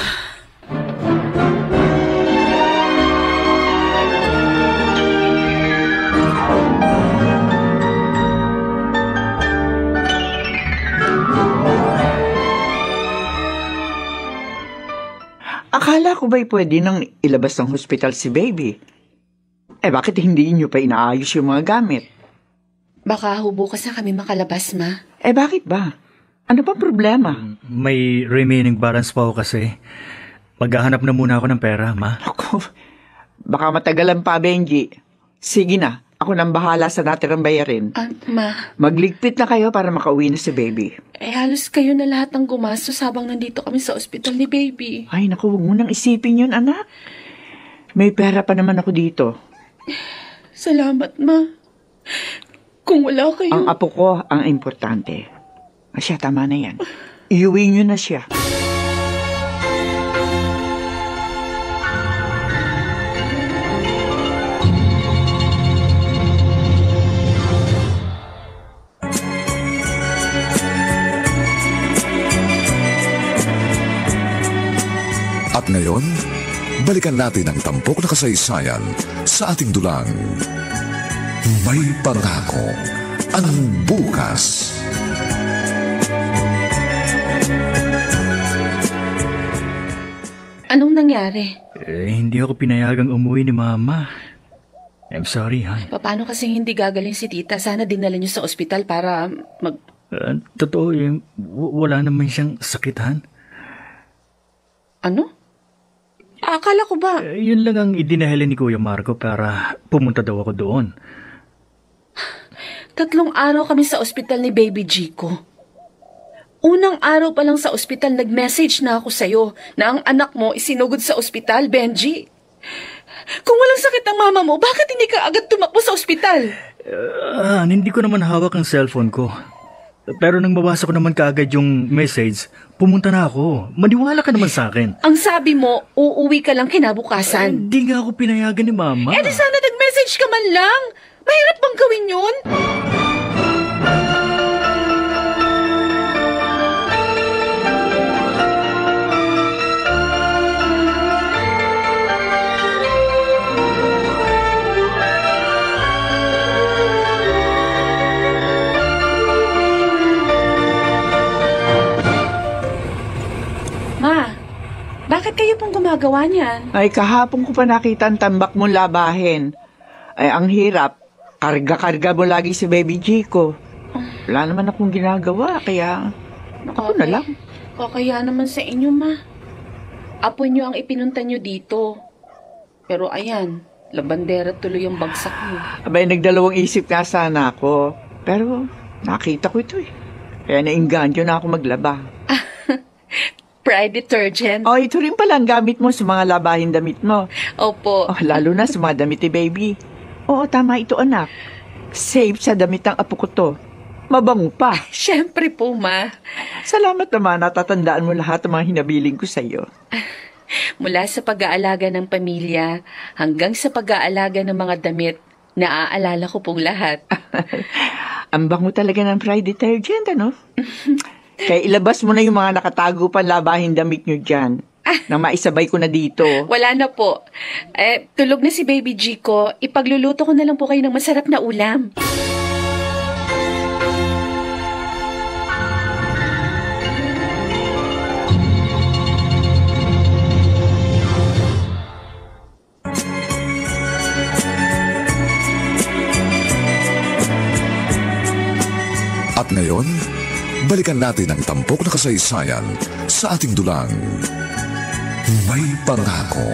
Akala ko ba'y pwede nang ilabas ng hospital si baby? Bakit hindi niyo pa inaayos yung mga gamit? Baka bukas na kami makalabas, Ma. Bakit ba? Ano ba problema? May remaining balance pa ako kasi. Maghahanap na muna ako ng pera, Ma. Ako, baka matagalan pa, Benji. Sige na, ako nang bahala sa natirang bayarin. Ma, Magligpit na kayo para makauwi na si baby. halos kayo na lahat ng gumastos habang nandito kami sa ospital ni baby. Ay, naku, huwag mo nang isipin yun, anak. May pera pa naman ako dito. Salamat, Ma. Kung wala kayo... Ang apo ko ang importante. Siya, tama na yan. Iuwi niyo na siya. At ngayon, balikan natin ang tampok na kasaysayan sa ating dulang. May pangako ang bukas. Anong nangyari? Hindi ako pinayagang umuwi ni Mama. I'm sorry, Han. Paano kasi hindi gagaling si tita? Sana dinala niyo sa ospital para Totoo, wala naman siyang sakit, Han. Ano? Akala ko ba? Yun lang ang idinahili ni Kuya Marco para pumunta daw ako doon. 3 araw kami sa ospital ni Baby Chico. Unang araw pa lang sa ospital, nag-message na ako sa'yo na ang anak mo isinugod sa ospital, Benji. Kung walang sakit ang mama mo, bakit hindi ka agad tumakbo sa ospital? Hindi ko naman hawak ang cellphone ko. Pero nang mabasa ko naman kaagad yung message, pumunta na ako. Maniwala ka naman sa akin. Ang sabi mo, uuwi ka lang kinabukasan. Hindi nga ako pinayagan ni Mama. Di sana nag-message ka man lang. Mahirap bang gawin yun? Ma, bakit kayo pong gumagawa niyan? Ay, kahapon ko pa nakita ang tambak mong labahin. Ay, ang hirap. Karga-karga mo lagi si Baby Chico. Wala naman akong ginagawa, kaya ako na lang. Kakaya naman sa inyo, Ma. Apo niyo ang ipinunta niyo dito. Pero ayan, Labandera tuloy yung bagsak mo. Abay, nagdalawang isip nga sana ako. Pero nakita ko ito eh. Kaya nainganyo na ako maglaba. Pride detergent. Oh, ito rin pala ang gamit mo sa mga labahin damit mo. Opo. Oh, lalo na sa mga damit ni baby. Oo, tama ito anak. Safe sa damit ng apo ko to. Mabango pa. Siyempre po, Ma. Salamat naman, natatandaan mo lahat ng mga hinabiling ko sa iyo. Mula sa pag-aalaga ng pamilya hanggang sa pag-aalaga ng mga damit, naaalala ko pong lahat. Ang bango talaga ng Pride detergent, ano? Kaya ilabas mo na yung mga nakatago pa labahin damit nyo dyan. Nang maisabay ko na dito. Wala na po. Tulog na si Baby G ko. Ipagluluto ko na lang po kayo ng masarap na ulam. At ngayon, balikan natin ang tampok na kasaysayan sa ating dulang. May pangako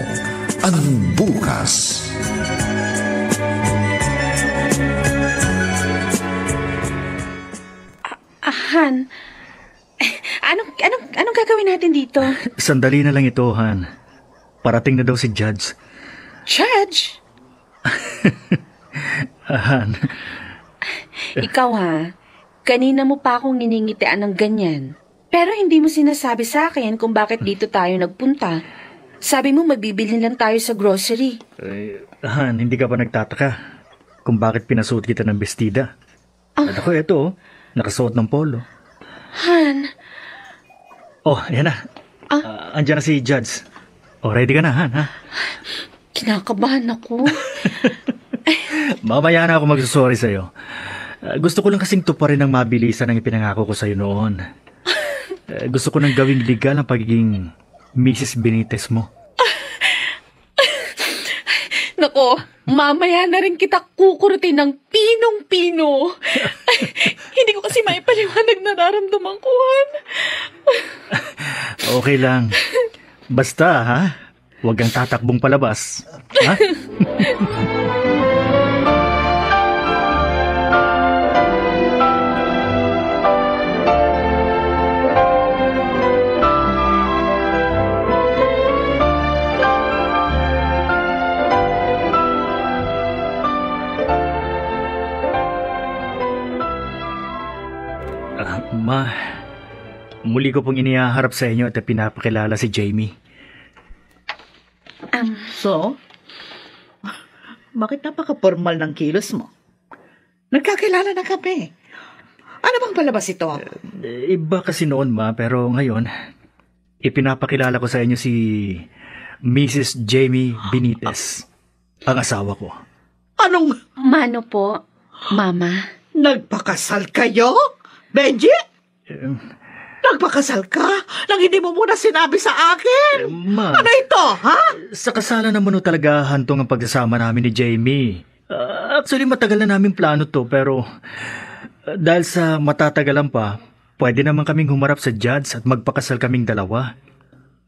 ang bukas. Han, anong gagawin natin dito? Sandali na lang ito, Han. Parating na daw si Judge. Judge? Han. Ikaw ha, kanina mo pa akong niningitian ng ganyan. Pero hindi mo sinasabi sa akin kung bakit dito tayo nagpunta. Sabi mo mabibili lang tayo sa grocery. Han, hindi ka pa nagtataka kung bakit pinasuot kita ng bestida. At ako ito, nakasuot ng polo. Han. Oh, yan na. Andiyan na si Judge. Oh, ready ka na, Han, ha? Kinakabahan ako. Mamaya na ako magsusorry sa'yo. Gusto ko lang kasing tuparin ng mabilisan ang ipinangako ko sa'yo noon. Gusto ko nang gawing legal ang pagiging Mrs. Benitez mo. Nako, mamaya na rin kita kukurutin ng pinong-pino. Hindi ko kasi maipaliwanag nararamdaman ko, Han. Okay lang. Basta, ha? Huwag kang tatakbong palabas. Ha? Ma, muli ko pong inihaharap sa inyo at pinapakilala si Jamie. So? Bakit napaka-formal ng kilos mo? Nagkakilala na kami. Ano bang palabas ito? Iba kasi noon, Ma, pero ngayon, ipinapakilala ko sa inyo si Mrs. Jamie Benitez, ang asawa ko. Anong Mano po, Mama? nagpakasal kayo? Benji? Nagpakasal ka? Nang hindi mo muna sinabi sa akin? Ma, Ano ito, ha? sa kasala naman talaga hantong ang pagsasama namin ni Jamie. Actually, matagal na namin plano to, pero dahil sa matatagalan pa, pwede naman kaming humarap sa judge at magpakasal kaming dalawa.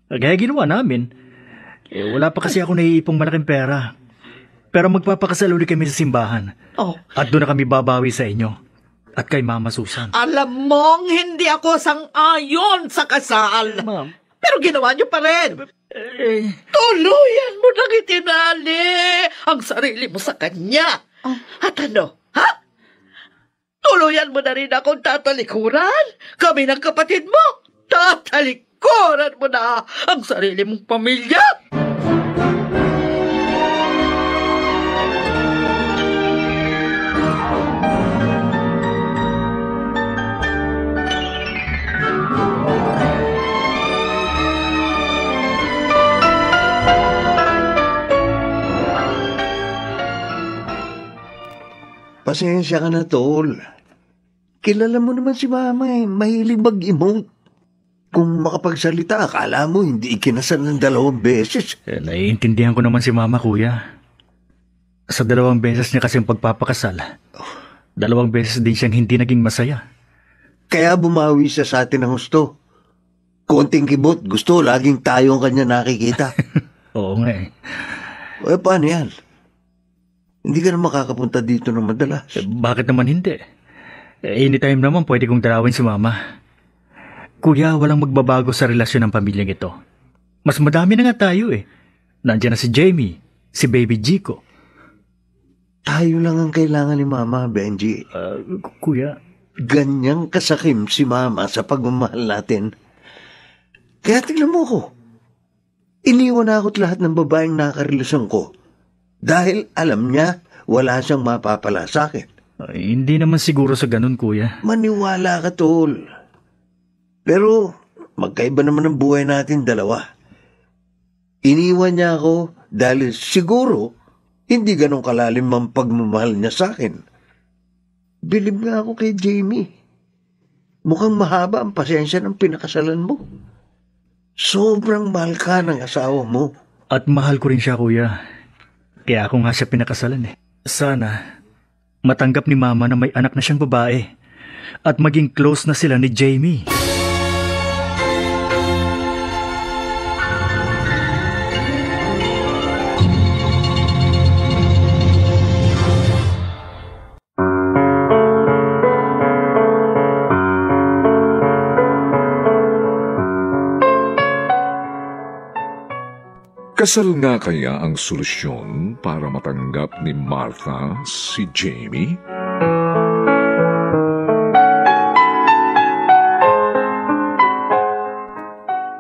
Kaya ginawa namin. Wala pa kasi ako naiipong malaking pera. Pero magpapakasal ulit kami sa simbahan. Oh, At doon na kami babawi sa inyo. At kay Mama Susan. alam mong hindi ako sang-ayon sa kasal. Ma'am. Pero ginawa niyo pa rin. Tuluyan mo nang itinali ang sarili mo sa kanya. At ano, ha? Tuluyan mo na rin akong tatalikuran? Kami ng kapatid mo, tatalikuran mo na ang sarili mong pamilya? Pasensya ka na, Tol. Kilala mo naman si Mama eh. Mahilig mag-emote. Kung makapagsalita, akala mo hindi ikinasal ng 2 beses. Naiintindihan ko naman si Mama, Kuya. Sa 2 beses niya kasing pagpapakasal, 2 beses din siyang hindi naging masaya. Kaya bumawi siya sa atin ng gusto. Konting kibot, gusto, laging tayo ang kanya nakikita. Oo nga eh. O paano yan? Hindi ka na makakapunta dito ng madalas. Bakit naman hindi? Anytime naman pwede kong dalawin si Mama. Kuya, walang magbabago sa relasyon ng pamilyang ito. Mas madami na nga tayo eh. Nandiyan na si Jamie, si Baby Jico. Tayo lang ang kailangan ni Mama, Benji. Kuya, Ganyang kasakim si Mama sa pagmamahal natin. Kaya tingnan mo ko. Iniwan na ako't lahat ng babaeng nakarelasyon ko. Dahil alam niya, wala siyang mapapala sa akin. hindi naman siguro sa ganun, Kuya. Maniwala ka, tol. Pero, magkaiba naman ang buhay natin dalawa. Iniwan niya ako dahil siguro hindi ganun kalalim ang pagmamahal niya sa akin. Bilib nga ako kay Jamie. Mukhang mahaba ang pasensya ng pinakasalan mo. Sobrang mahal ka ng asawa mo. At mahal ko rin siya, Kuya. Kaya ako nga siya pinakasalan eh. Sana, matanggap ni Mama na may anak na siyang babae at maging close na sila ni Jamie. Kasal nga kaya ang solusyon para matanggap ni Martha si Jamie?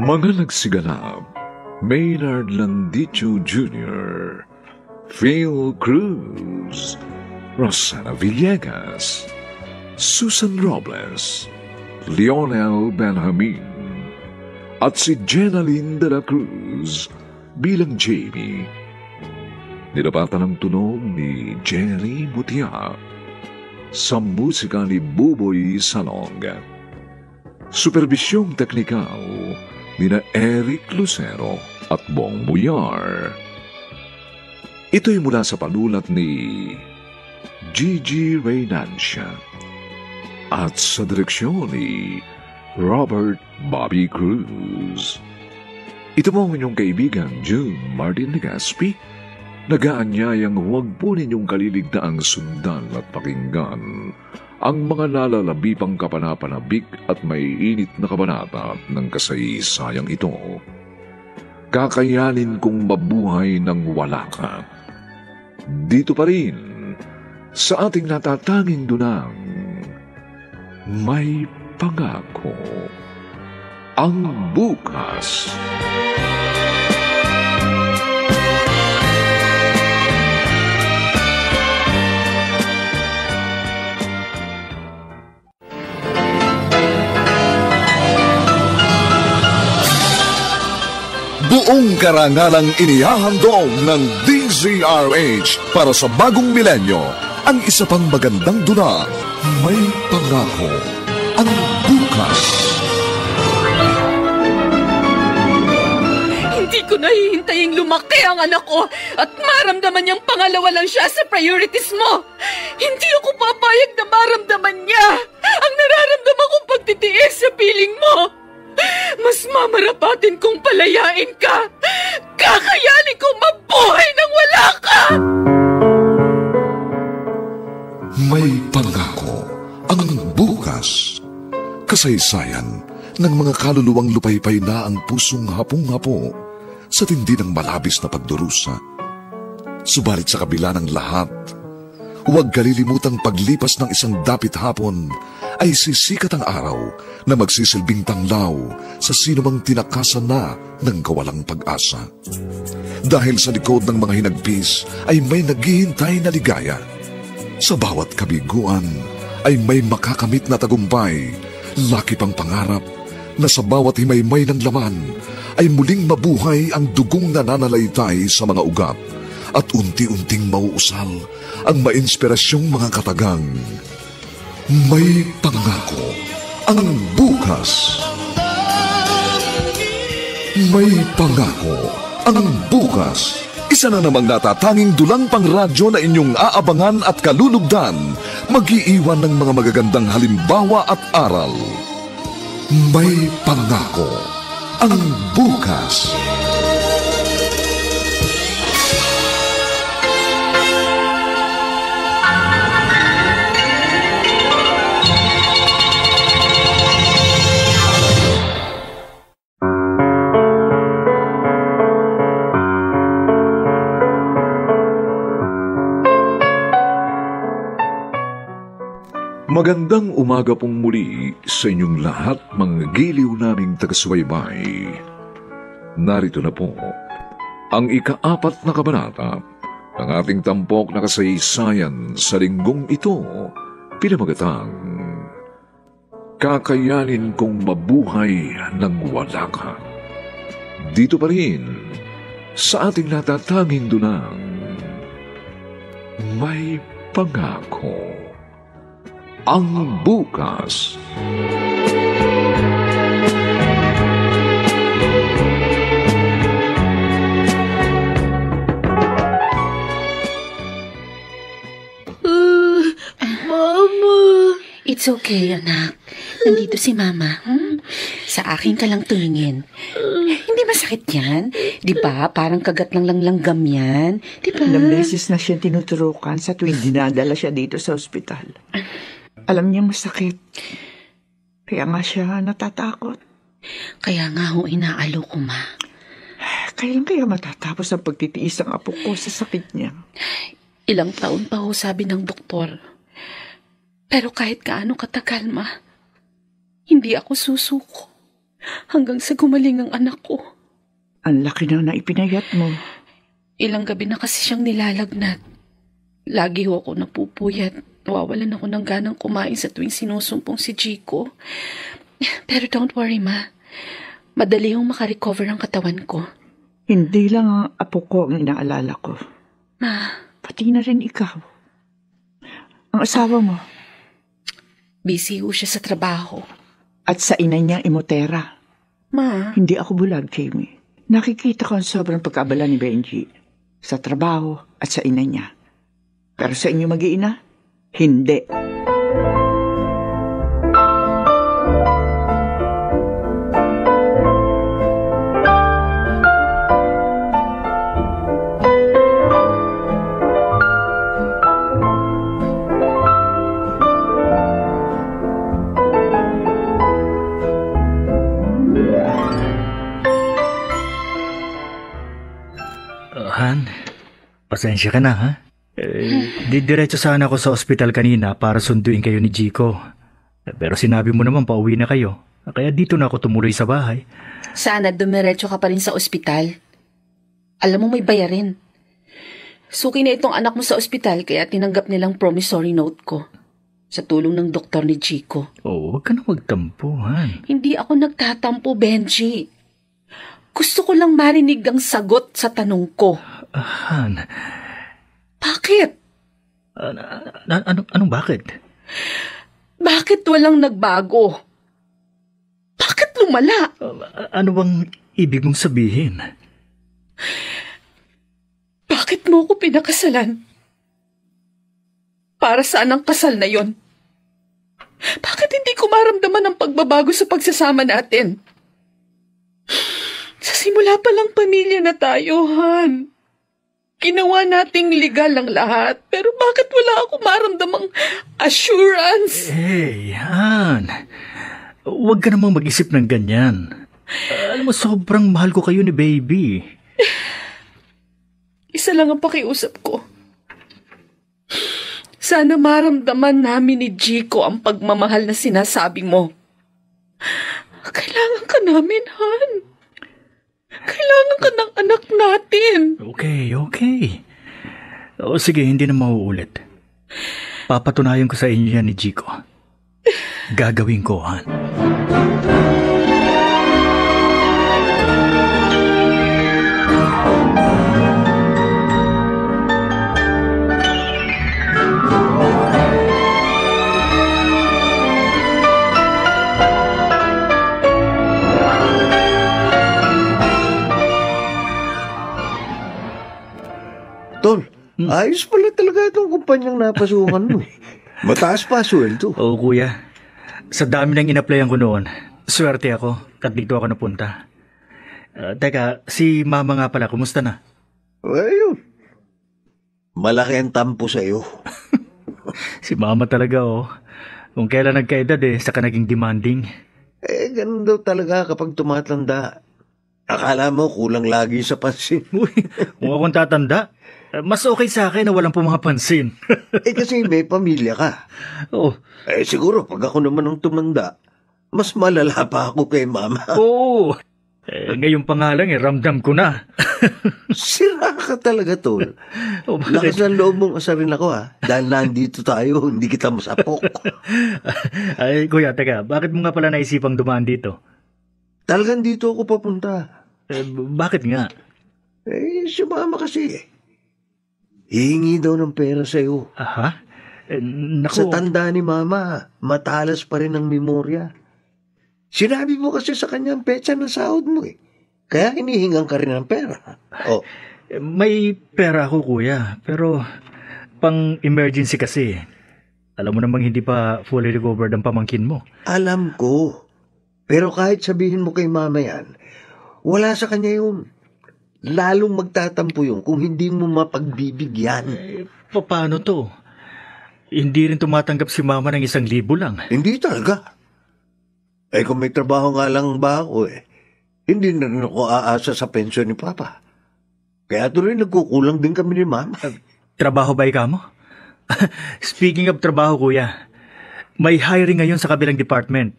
Mga nagsiganap, Maynard Landicho Jr., Phil Cruz, Rosana Villegas, Susan Robles, Lionel Benjamin, at si Jenaline de la Cruz bilang Jamie. Nilapatan ang tunog ni Jerry Butia sa musika ni Buboy Salong. Supervisyong teknikal ni na Eric Lucero at Bong Buyar. Ito'y mula sa panulat ni Gigi Reynancia at sa direksyon ni Robert Bobby Cruz. Ito po ang inyong kaibigan, June Martin Legaspi, nag-aanyayang huwag po ninyong kaliligdaang sundan at pakinggan ang mga nalalabipang kapanapanabik at maiinit na kabanata ng kasaysayang ito. Kakayanin kong mabuhay ng wala ka. Dito pa rin, sa ating natatanging dunang, may pangako ang bukas. Buong karangalang inihahandog ng DZRH para sa bagong milenyo ang isa pang magandang dula, May Pangako ang Bukas. Hindi ko nahihintaying lumaki ang anak ko at maramdaman niyang pangalawa lang siya sa priorities mo. Hindi ako papayag na maramdaman niya ang nararamdaman kong pagtitiis sa piling mo. Mas mamarapatin kong palayain ka. Kakayanin kong mabuhay nang wala ka. May Pangako ang Bukas. Kasaysayan ng mga kaluluwang lupaypay na ang pusong hapong-hapo sa tindi ng malabis na pagdurusa. Subalit sa kabila ng lahat, huwag kalilimutang paglipas ng isang dapit hapon ay sisikat ang araw na magsisilbing tanglaw sa sinumang tinakasan na ng kawalang pag-asa. Dahil sa likod ng mga hinagpis ay may naghihintay na ligaya. Sa bawat kabiguan ay may makakamit na tagumpay, laki pang pangarap na sa bawat himaymay ng laman ay muling mabuhay ang dugong nananalaytay sa mga ugat at unti-unting mauusal ang mainspirasyong mga katagang. May Pangako ang Bukas. May Pangako ang Bukas. Isa na namang natatanging dulang pang radyo na inyong aabangan at kalulugdan, mag-iiwan ng mga magagandang halimbawa at aral. May Pangako ang Bukas. Hindi ko nahihintaying lumaki ang anak ko at maramdaman niyang pangalawa lang siya sa priorities mo. Hindi ako papayag na maramdaman niya ang nararamdaman kong pagtitiis sa piling mo. Mas mamarapatin kong palayain ka. Kakayanin kong mabuhay ng wala ka. May Pangako ang Bukas. May Pangako ang Bukas. Magandang umaga pong muli sa inyong lahat, mga giliw naming taga-subaybay. Narito na po ang ika-4 na kabanata ng ating tampok na kasaysayan sa linggong ito, pinamagatang Kakayanin Kong Mabuhay ng Wala Ka. Dito pa rin sa ating natatanging dunang May Pangako. Ang bukas. Mama! It's okay, anak. Nandito si Mama. Sa akin ka lang tumingin. Hindi masakit yan. Di ba? Parang kagat ng langgam yan. Di ba? Ilang beses na siya tinuturukan sa tuwing dinadala siya dito sa ospital. Alam niya masakit. Kaya nga siya natatakot. Kaya nga ho inaalo ko, Ma. Kailan kaya matatapos ang pagtitiis ng apo ko sa sakit niya? Ilang taon pa ho, sabi ng doktor. Pero kahit kaano katagal, Ma, hindi ako susuko hanggang sa gumaling ang anak ko. Ang laki na ipinayat mo. Ilang gabi na kasi siyang nilalagnat. Lagi ho ako napupuyat. Nawawalan ako ng ganang kumain sa tuwing sinusumpong si Chico. Pero don't worry, Ma. Madali hong makarecover ang katawan ko. Hindi lang ang apo ko ang inaalala ko. Ma. Pati na rin ikaw. Ang asawa mo. Busy ho siya sa trabaho. At sa ina niyang imotera. Ma. Hindi ako bulag, Jamie. Nakikita ko ang sobrang pagkaabala ni Benji. Sa trabaho at sa ina niya. Pero sa inyo mag-iina, hindi. Han, pasensya ka na, ha? Didiretso sana ako sa ospital kanina para sunduin kayo ni Chico. Pero sinabi mo naman pauwi na kayo. Kaya dito na ako tumuloy sa bahay. Sana dumiretso ka pa rin sa ospital. Alam mo may bayarin. Suki na itong anak mo sa ospital kaya tinanggap nilang promissory note ko. Sa tulong ng doktor ni Chico. Oh, huwag ka na magtampo, Han. Hindi ako nagtatampo, Benji. Gusto ko lang marinig ang sagot sa tanong ko. Han... Bakit? Anong bakit? Bakit walang nagbago? Bakit lumala? Ano bang ibig mong sabihin? Bakit mo ko pinakasalan? Para saan ang kasal na yon? Bakit hindi ko maramdaman ang pagbabago sa pagsasama natin? Sa simula pa lang pamilya na tayo, Han. Ginawa nating legal ang lahat, pero bakit wala akong maramdamang assurance? Hey, Han. Huwag ka namang mag-isip ng ganyan. Alam mo, sobrang mahal ko kayo ni Baby. Isa lang ang pakiusap ko. Sana maramdaman namin ni Chico ang pagmamahal na sinasabi mo. Kailangan ka namin, Han. Kailangan ka ng anak natin. Okay. O sige, hindi na mauulit. Papatunayan ko sa inyo yan ni Chico. Gagawin ko, Han. Tol, ayos pala talaga itong kumpanyang napasukan mo. Mataas pa sweldo. Oo, kuya. Sa dami ng inaplayan ko noon, swerte ako at dito ako napunta. Teka, si Mama nga pala, kumusta na? Ayun. Malaki ang tampo sa'yo. Si Mama talaga, oh. Kung kailan nagkaedad saka naging demanding. Ganun daw talaga kapag tumatanda. Akala mo kulang lagi sa pansin. Uy, kung akong tatanda, Mas okay sa akin na walang pumapansin. Kasi may pamilya ka. Oh, Siguro pag ako naman ang tumanda, mas malala pa ako kay mama. oo. Ngayon pa nga lang, ramdam ko na. Sira ka talaga, Tol. Oh, Lakas ng loob mong asarin ako, ha? Dahil nandito tayo, hindi kita masapok. Ay, kuya, teka, bakit mo nga pala naisipang dumaan dito? Talagang dito ako papunta. Bakit nga? Si mama kasi. Hihingi daw ng pera sa'yo. Aha? Naku, Sa tanda ni mama, matalas pa rin ang memorya. Sinabi mo kasi sa kanya ang petsa ng sahod mo eh. Kaya hinihingan ka rin ng pera. Oh, may pera ako, kuya. Pero, pang emergency kasi. Alam mo namang hindi pa fully recovered ang pamangkin mo. alam ko. Pero kahit sabihin mo kay mama yan, wala sa kanya yun. Lalong magtatampo yun kung hindi mo mapagbibigyan. Paano to? Hindi rin tumatanggap si mama ng 1,000 lang. Hindi talaga. Kung may trabaho nga lang ba ako hindi na rin ako aasa sa pensyon ni Papa. Kaya tuloy nagkukulang din kami ni Mama. Trabaho ba ikaw mo? Speaking of trabaho, kuya, may hiring ngayon sa kabilang department.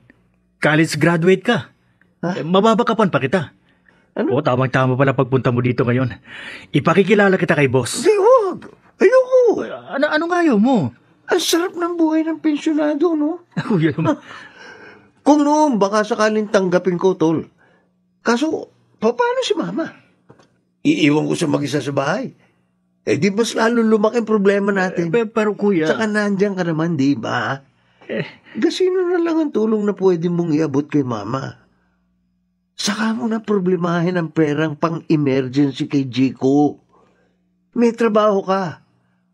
College graduate ka. Mababakapan pa kita. Ano? O, tamang-tama pala pagpunta mo dito ngayon. Ipakikilala kita kay boss. Hindi, huwag. Ayoko. Ano nga ayaw mo? Ang sarap ng buhay ng pensyonado, no? Kuya naman. Kung noon, baka sakaling tanggapin ko, Tol. Kaso, paano si Mama? Iiwan ko siya mag-isa sa bahay. Di mas lalo lumaki ang problema natin. Pero kuya... Saka nandyan ka naman, di ba? Gasino na lang ang tulong na pwede mong iabot kay Mama. Saka mo na problemahin ang perang pang-emergency kay Jico. May trabaho ka.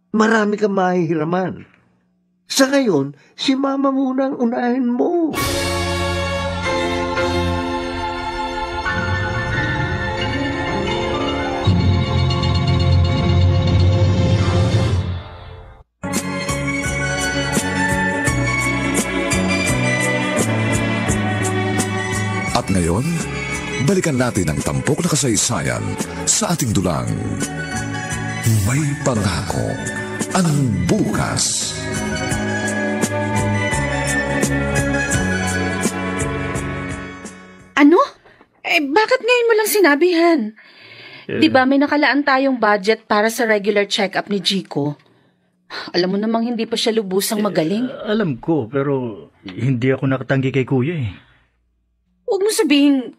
Marami kang mahihiraman. Sa ngayon, si Mama muna ang unahin mo. At ngayon, balikan natin ang tampok na kasaysayan sa ating dulang. May pangako ang bukas. Ano? Bakit ngayon mo lang sinabihan? Di ba may nakalaan tayong budget para sa regular check-up ni Jico? Alam mo namang hindi pa siya lubusang magaling. Alam ko, pero hindi ako nakatanggi kay kuya eh. Huwag mo sabihin,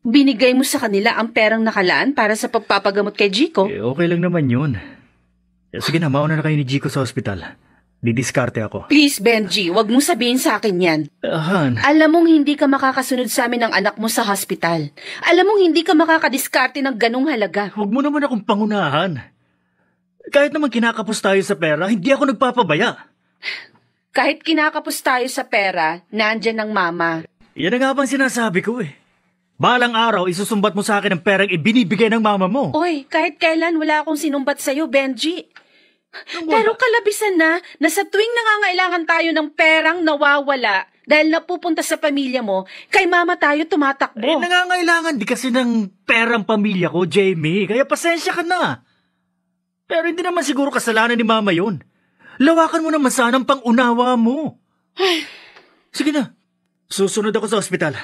binigay mo sa kanila ang perang nakalaan para sa pagpapagamot kay Jico. Okay lang naman yun. Sige na, mauna na kayo ni Jico sa ospital. Didiskarte ako. Please, Benji, huwag mong sabihin sa akin yan. Han, Alam mong hindi ka makakasunod sa amin ng anak mo sa hospital. Alam mong hindi ka makakadiskarte ng ganong halaga. huwag mo naman akong pangunahan. Kahit naman kinakapos tayo sa pera, hindi ako nagpapabaya. Kahit kinakapos tayo sa pera, nandyan ang mama. Yan na nga bang sinasabi ko eh. Balang araw, isusumbat mo sa akin ang perang ibinibigay ng mama mo. Oy, kahit kailan wala akong sinumbat sa'yo, Benji. Pero kalabisan na sa tuwing nangangailangan tayo ng perang nawawala dahil napupunta sa pamilya mo, kay mama tayo tumatakbo. Nangangailangan di kasi ng perang pamilya ko, Jamie. Kaya pasensya ka na. Pero hindi naman siguro kasalanan ni mama yun. Lawakan mo naman sana ang pang-unawa mo. Sige na. Susunod ako sa ospital.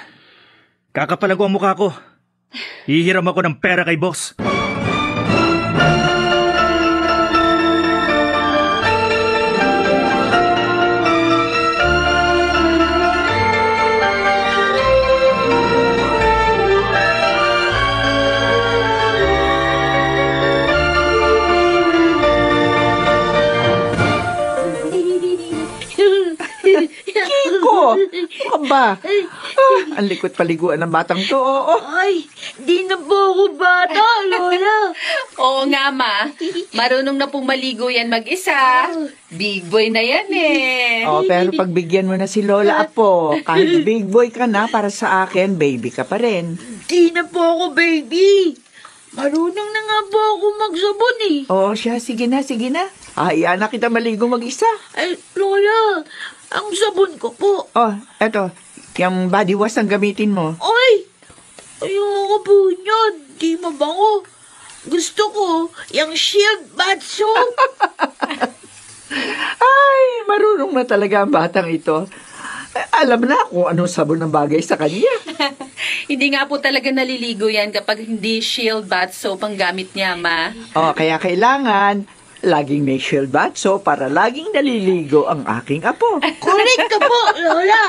Kakapalag ko ang mukha ko. Hihiram ako ng pera kay boss. Kiko! Ano ba? Ang likot paliguan ng batang to, oo. Ay, di na po ako bata, Lola. Oo nga, ma. Marunong na pong maligo yan mag-isa. Big boy na yan eh. Oh, pero pagbigyan mo na si Lola Apo, kahit big boy ka na, para sa akin, baby ka pa rin. Di na po ako baby. Marunong na nga po ako magsabon eh. Oo siya, sige na, sige na. Hayaan na kita maligo mag-isa. Ay, Lola, ang sabon ko po. Oh, eto, yung body wash ang gamitin mo. Ay, ayoko po niyan. Di mabango. Gusto ko yung shield bath soap. Ay, marunong na talaga ang batang ito. Alam na kung anong sabon ng bagay sa kanya. Hindi nga po talaga naliligo yan kapag hindi shield bath soap ang gamit niya, Ma. Kaya kailangan laging may shield bath soap para laging naliligo ang aking apo. Correct ka po, Lola.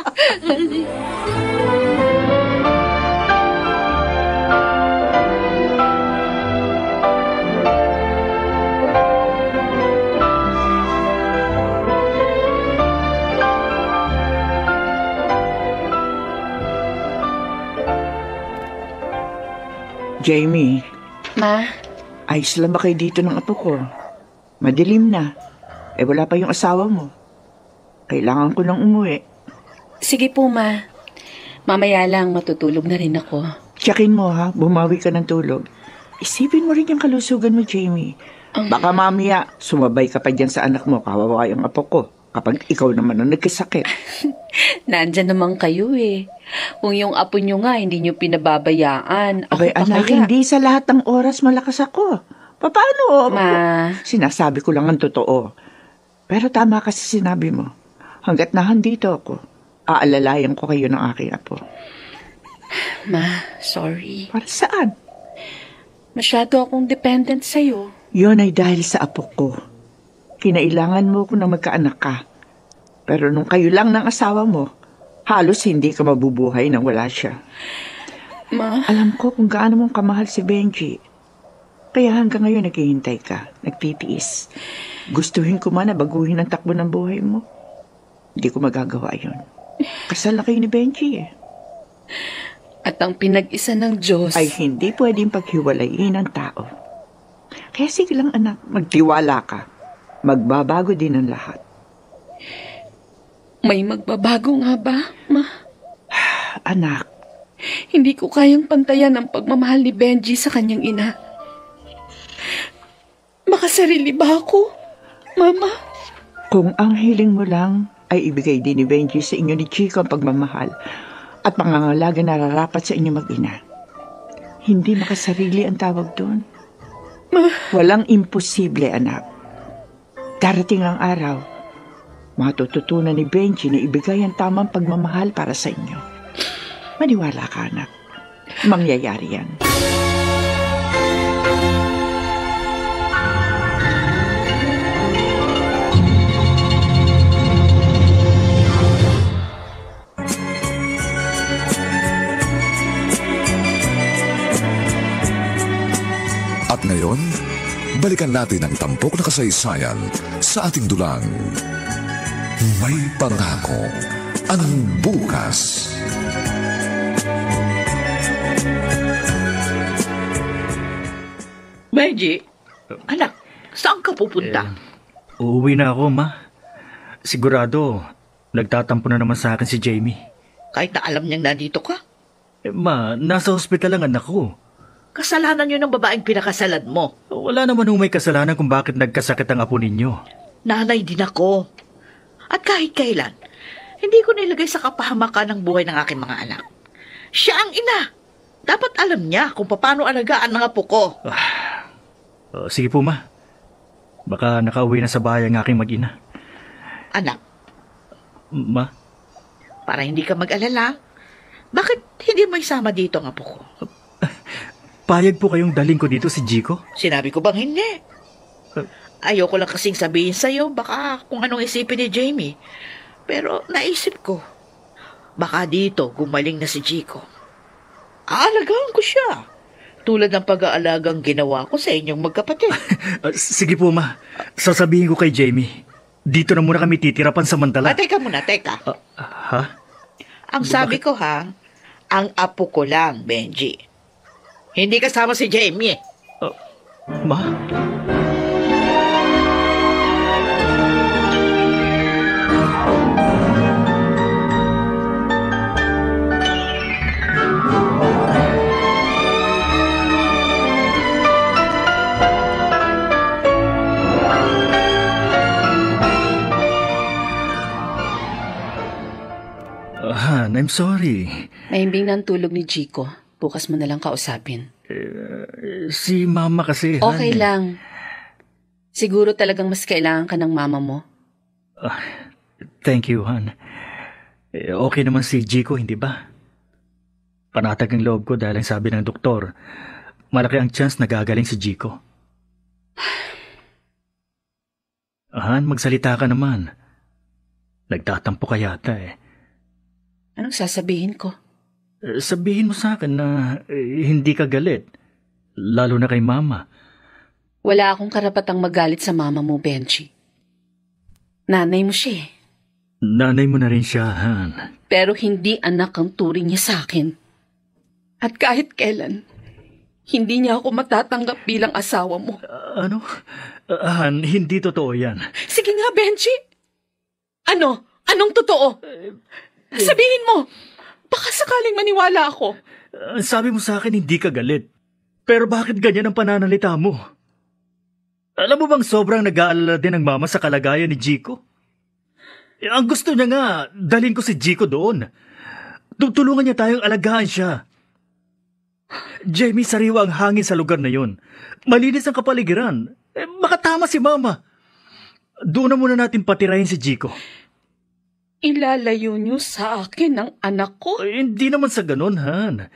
Jamie, Ma, ayos lang ba kayo dito ng apo ko? Madilim na. Wala pa yung asawa mo. Kailangan ko nang umuwi. sige po, Ma. Mamaya lang matutulog na rin ako. Tsakin mo ha, bumawi ka ng tulog. Isipin mo rin yung kalusugan mo, Jamie. Baka mamaya, sumabay ka pa dyan sa anak mo, kawawa yung apo ko. Kapag ikaw naman ang nagkasakit. Nandyan naman kayo eh. Kung yung apo nyo nga, hindi nyo pinababayaan. Ako Abay, pa anak, kaya? hindi sa lahat ng oras malakas ako. Paano? Ma. Sinasabi ko lang ang totoo. Pero tama kasi sinabi mo. Hanggat nahandito ako, aalalayan ko kayo ng aking apo. Ma, sorry. Para saan? Masyado akong dependent sa'yo. Yun ay dahil sa apo ko. Kinailangan mo ko na magkaanak ka. Pero nung kayo lang ng asawa mo, halos hindi ka mabubuhay nang wala siya. Ma, Alam ko kung gaano mong kamahal si Benji. Kaya hanggang ngayon naghihintay ka, nagtitiis. Gustuhin ko man na baguhin ang takbo ng buhay mo. Hindi ko magagawa yun. Kasal na kayo ni Benji eh. at ang pinag-isa ng Diyos Ay hindi pwedeng paghiwalayin ng tao. Kaya sige lang anak, magtiwala ka. Magbabago din ang lahat. may magbabago nga ba, Ma? Anak, Hindi ko kayang pantayan ang pagmamahal ni Benji sa kanyang ina. Makasarili ba ako, Mama? kung ang hiling mo lang ay ibigay din ni Benji sa inyo ni Chico ang pagmamahal at pangangalaga na nararapat sa inyo mag-ina. Hindi makasarili ang tawag doon. Walang imposible, anak. Darating ang araw, matututunan ni Benji na ibigay ang tamang pagmamahal para sa inyo. Maniwala ka, anak. Mangyayari yan. At ngayon, balikan natin ang tampok na kasaysayan sa ating dulang. May pangako ang bukas. Benji, anak, saan ka pupunta? Uuwi na ako, Ma. Sigurado, nagtatampo na naman sa akin si Jamie. Kahit na alam niyang nandito ka. Ma, nasa ospital ang anak ko. Kasalanan niyo ng babaeng pinakasalan mo. Wala naman may kasalanan kung bakit nagkasakit ang apo ninyo. Nanay din ako. At kahit kailan, hindi ko nilagay sa kapahamakan ng buhay ng aking mga anak. Siya ang ina. Dapat alam niya kung paano alagaan ng apo ko. Sige po, Ma. Baka nakauwi na sa bahay ang aking mag-ina. Anak, Ma? para hindi ka mag-alala, bakit hindi mo isama dito ang apo ko? Payag po kayong daling ko dito si Jico? Sinabi ko bang hindi? Ayoko lang kasing sabihin sa'yo, baka kung anong isipin ni Jamie. Pero naisip ko, baka dito gumaling na si Jico. Aalagaan ko siya. Tulad ng pag-aalagang ginawa ko sa inyong magkapatid. Sige po, Ma. Sasabihin ko kay Jamie. Dito na muna kami titira pansamantala. Teka muna, teka. Ha? Ang sabi ko ha, ang apo ko lang, Benji. Hindi kasama si Jamie. Ma? Han, I'm sorry. Mahimbing na ang tulog ni Chico. Bukas mo na lang kausapin. Si Mama kasi, Han. Okay lang. Siguro talagang mas kailangan ka ng mama mo. Thank you, Han. Okay naman si Jico, hindi ba? Panatag ang loob ko dahil ang sabi ng doktor, malaki ang chance na gagaling si Jico. Han, magsalita ka naman. Nagtatampo ka yata eh. Anong sasabihin ko? Sabihin mo sa akin na hindi ka galit, lalo na kay Mama. Wala akong karapatang magalit sa mama mo, Benji. Nanay mo siya eh. Nanay mo na rin siya, Han. Pero hindi anak ang turing niya sa akin. At kahit kailan, hindi niya ako matatanggap bilang asawa mo. Ano? Han, hindi totoo yan. Sige nga, Benji. Ano? Anong totoo? Sabihin mo. Baka sakaling maniwala ako. Sabi mo sa akin hindi ka galit. Pero bakit ganyan ang pananalita mo? Alam mo bang sobrang nag-aalala din ang mama sa kalagayan ni Jico? Ang gusto niya nga, dalhin ko si Jico doon. Tutulungan niya tayong alagaan siya. Jamie, sariwa ang hangin sa lugar na yon. Malinis ang kapaligiran. Makatama si Mama. Doon na muna natin patirahin si Jico. Ilalayo niyo sa akin ang anak ko? Hindi naman sa ganun, Han.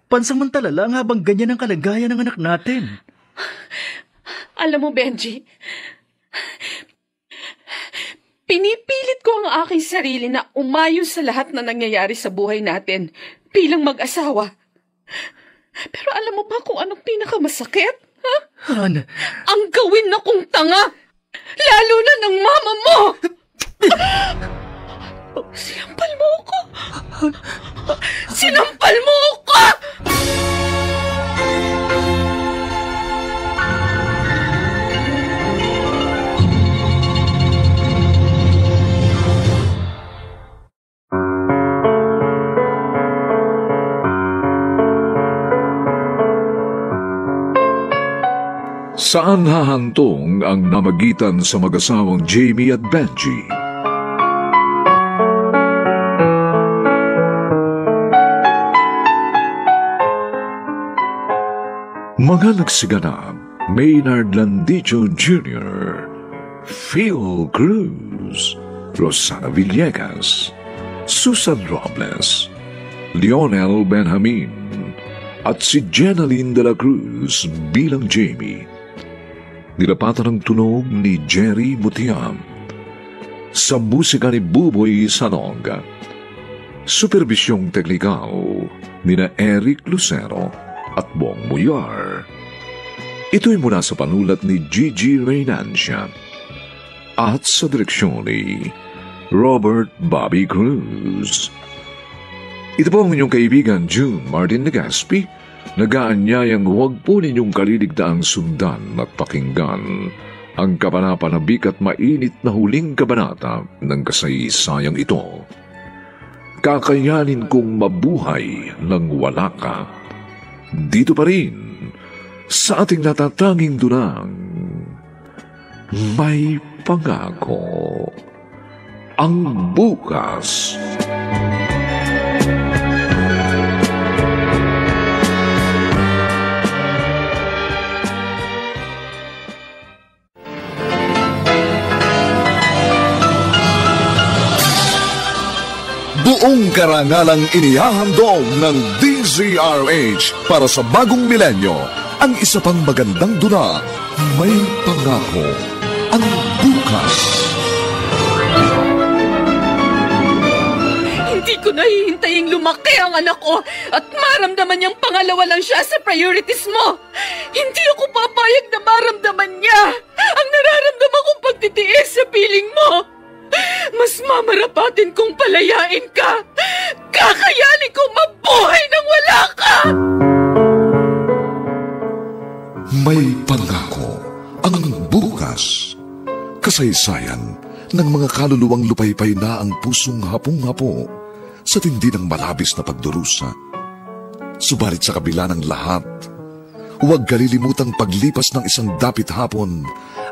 Pansamantala lang habang ganyan ang kalagayan ng anak natin. Alam mo, Benji, pinipilit ko ang aking sarili na umayon sa lahat na nangyayari sa buhay natin bilang mag-asawa. Pero alam mo ba kung anong pinakamasakit? Ha? Han? Ang gawin na kong tanga! Lalo na ng mama mo! Sinampal mo ako! Sinampal mo ako! Saan hahantong ang namagitan sa mag-asawang Jamie at Benji? Mga nagsiganap, Maynard Landicho Jr., Phil Cruz, Rosana Villegas, Susan Robles, Lionel Benjamin, at si Jenaline de la Cruz bilang Jamie. Nilapatan ng tunog ni Jerry Mutiam. Sa musika ni Buboy Sanog. Supervisyong teknikal ni na Eric Lucero at Bong Muyar. Ito'y mula sa panulat ni Gigi Reynancia at sa direksyon ni Robert Bobby Cruz. Ito po ang inyong kaibigan June Martin Legaspi, nag-aanyayang huwag po ninyong kaliligtaang sundan at pakinggan ang kapanapanabik at mainit na huling kabanata ng kasaysayang ito. Kakayanin kong mabuhay nang wala ka. Dito pa rin, sa ating natatanging dunang, may pangako ang bukas. Buong karangalang inihahandog ng DZRH para sa bagong milenyo, ang isa pang magandang dula, may pangako ang bukas. Hindi ko nahihintaying lumaki ang anak ko at maramdaman niyang pangalawa lang siya sa priorities mo. Hindi ako papayag na maramdaman niya ang nararamdaman kong pagtitiis sa piling mo. Mas mamarapatin kong palayain ka. Kakayanin kong mabuhay nang wala ka. May pangako ang bukas. Kasaysayan ng mga kaluluwang lupaypay na ang pusong hapong-hapo sa tindi ng malabis na pagdurusa. Subalit sa kabila ng lahat, Huwag kalilimutang paglipas ng isang dapit hapon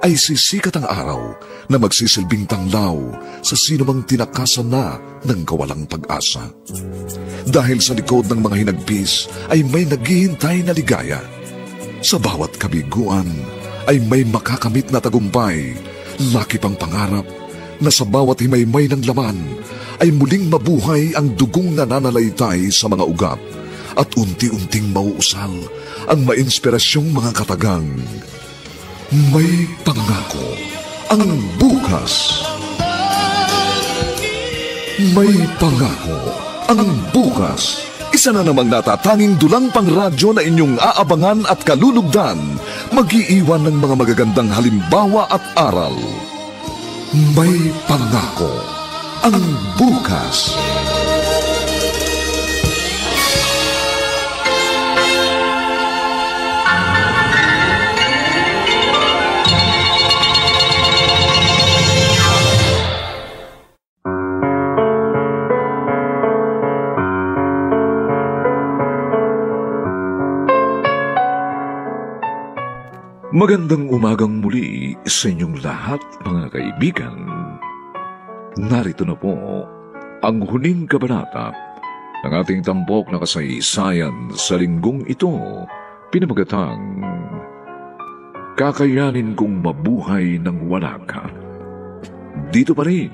ay sisikat ang araw na magsisilbing tanglaw sa sinumang tinakasan na ng kawalang pag-asa. Dahil sa likod ng mga hinagpis ay may naghihintay na ligaya. Sa bawat kabiguan ay may makakamit na tagumpay, laki pang pangarap na sa bawat himaymay ng laman ay muling mabuhay ang dugong nananalaytay sa mga ugat at unti-unting mauusal ang mainspirasyong mga katagang. May pangako ang bukas. May pangako ang bukas. Isa na namang natatanging dulang pang radyo na inyong aabangan at kalulugdan, mag-iiwan ng mga magagandang halimbawa at aral. May pangako ang bukas. Magandang umagang muli sa inyong lahat, mga kaibigan. Narito na po ang huling kabanata ng ating tampok na kasaysayan sa linggong ito, pinamagatang Kakayanin Kong Mabuhay Nang Wala Ka. Dito pa rin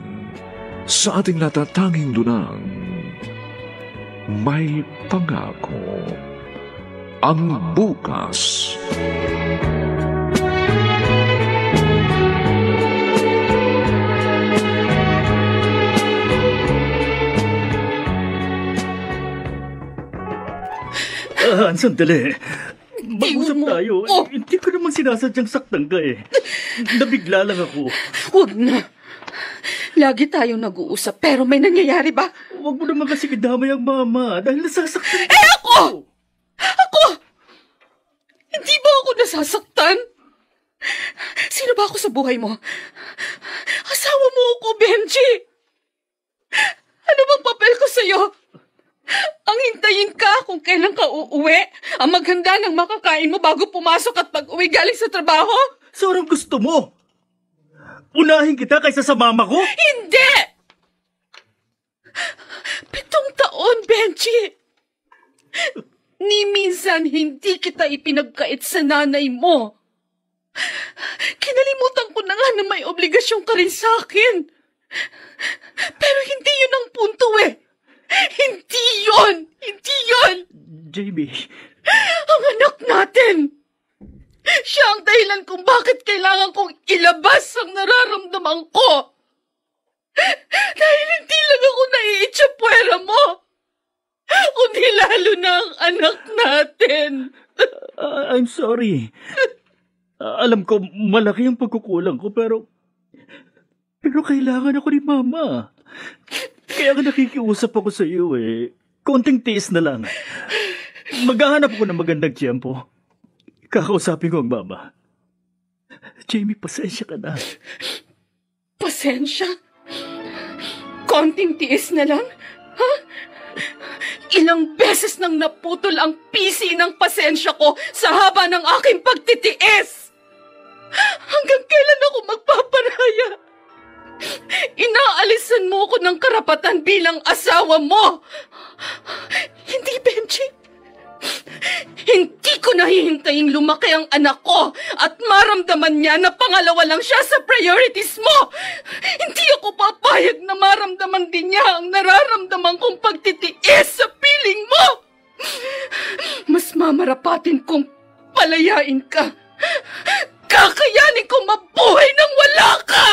sa ating natatanging dunang May Pangako ang Bukas. Sandali. Mag-usap tayo. Hindi ko naman sinasadyang saktan ka eh. Nabigla lang ako. Huwag na. Lagi tayong nag-uusap pero may nangyayari ba? Huwag mo naman kasi idamay ang mama dahil nasasaktan ka. Ako! Hindi ba ako nasasaktan? Sino ba ako sa buhay mo? Asawa mo ako, Benji. Ano bang papel ko sa'yo? Ang hintayin ka kung kailan ka uuwi, ang maghanda ng makakain mo bago pumasok at pag-uwi galing sa trabaho? So anong gusto mo? Unahin kita kaysa sa mama ko? Hindi! 7 taon, Benji. Ni minsan hindi kita ipinagkait sa nanay mo. Kinalimutan ko na nga na may obligasyon ka rin sa akin. Pero hindi yun ang punto eh. Hindi yun! Hindi yun! Jamie. Ang anak natin! Siya ang dahilan kung bakit kailangan kong ilabas ang nararamdaman ko. Dahil hindi lang ako naiitsapwera mo, kundi lalo na ang anak natin. I'm sorry. Alam ko malaki ang pagkukulang ko pero kailangan ako ni Mama. Kaya nga nakikiusap ako sa iyo eh. Konting tiis na lang. Maghahanap ako ng magandang tiyempo. Kakausapin ko ang mama. Jamie, pasensya ka na. Pasensya? Konting tiis na lang? Ha? Ilang beses nang naputol ang pisi ng pasensya ko sa haba ng aking pagtitiis. Hanggang kailan ako magpaparaya? Inaalisan mo ko ng karapatan bilang asawa mo. Hindi, Benji. Hindi ko nahihintaying lumaki ang anak ko at maramdaman niya na pangalawa lang siya sa priorities mo. Hindi ako papayag na maramdaman din niya ang nararamdaman kong pagtitiis sa piling mo. Mas mamarapatin kong palayain ka. Kakayanin kong mabuhay nang wala ka!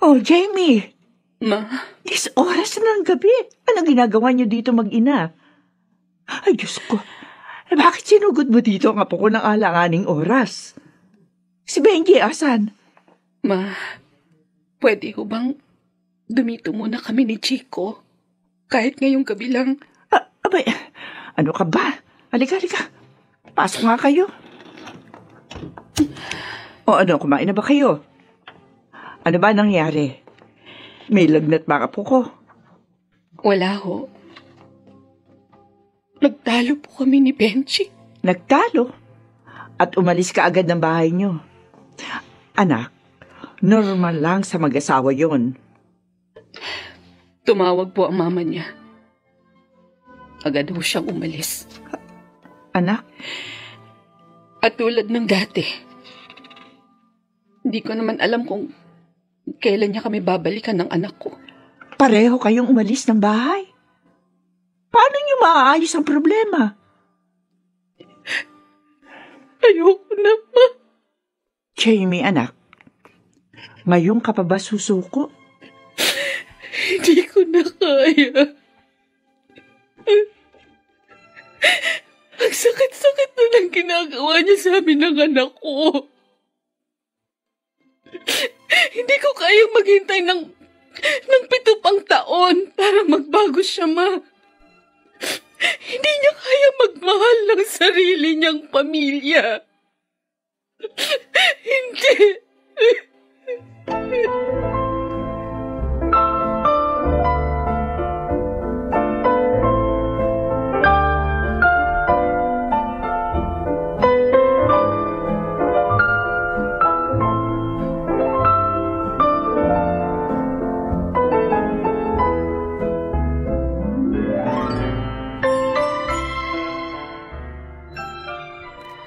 Oh, Jamie. Ma? Is oras na ng gabi. Anong ginagawa niyo dito mag-ina? Ay, Diyos ko. Bakit sinugod mo dito ang apo ko ng alanganing oras? Si Benji, asan? Ma, pwede ko bang dumito muna kami ni Chico. Kahit ngayong gabi lang. Abay, ano ka ba? Halika. Pasok nga kayo. O ano, kumain na ba kayo? Ano ba nangyari? May lagnat ba po ko? Wala ho. Nagtalo po kami ni Benji. Nagtalo? At umalis ka agad ng bahay niyo. Anak, normal lang sa mag-asawa yon. Tumawag po ang mama niya. Agad ho siyang umalis. Anak? At tulad ng dati, hindi ko naman alam kung kailan niya kami babalikan ng anak ko. Pareho kayong umalis ng bahay? Paano niyo maaayos ang problema? Ayoko na, Ma. Jamie, anak, ngayon ka pa ba susuko? Hindi ko na kaya. Ang sakit-sakit na lang ginagawa niya sa amin ng anak ko. Hindi ko kayang maghintay ng 7 pang taon para magbago siya, Ma. Hindi niya kaya magmahal ng sarili niyang pamilya. Hindi.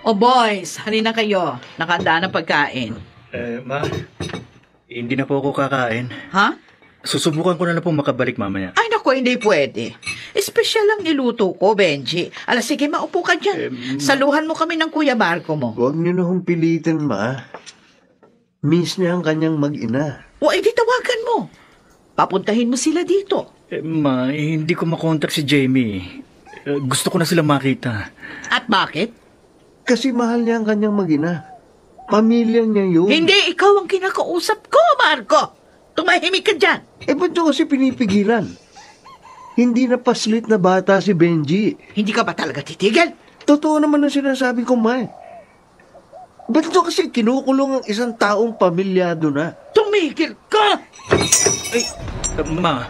O boys, halina kayo. Nakahanda na pagkain. Ma, hindi na po ako kakain. Ha? Susubukan ko na po makabalik mamaya. Ay naku, hindi pwede. Espesyal lang niluto ko, Benji. Sige, maupo ka dyan. Saluhan mo kami ng Kuya Marco mo. Huwag niyo na hong pilitin, Ma. Miss niya ang kanyang mag-ina. O, edi tawagan mo. Papuntahin mo sila dito. Ma, hindi ko makontak si Jamie. Gusto ko na sila makita. At bakit? Kasi mahal niya ang kanyang mag-ina. Pamilya niya yun. Hindi, ikaw ang kinakausap ko, Marco. Tumahimik ka dyan. Ba't niyo kasi pinipigilan? Hindi na paslit na bata si Benji. Hindi ka ba talaga titigil? Totoo naman ang sinasabi ko, Ma. Ba't ito kasi kinukulong ang isang taong pamilyado na? Tumigil ka! Ay, Ma,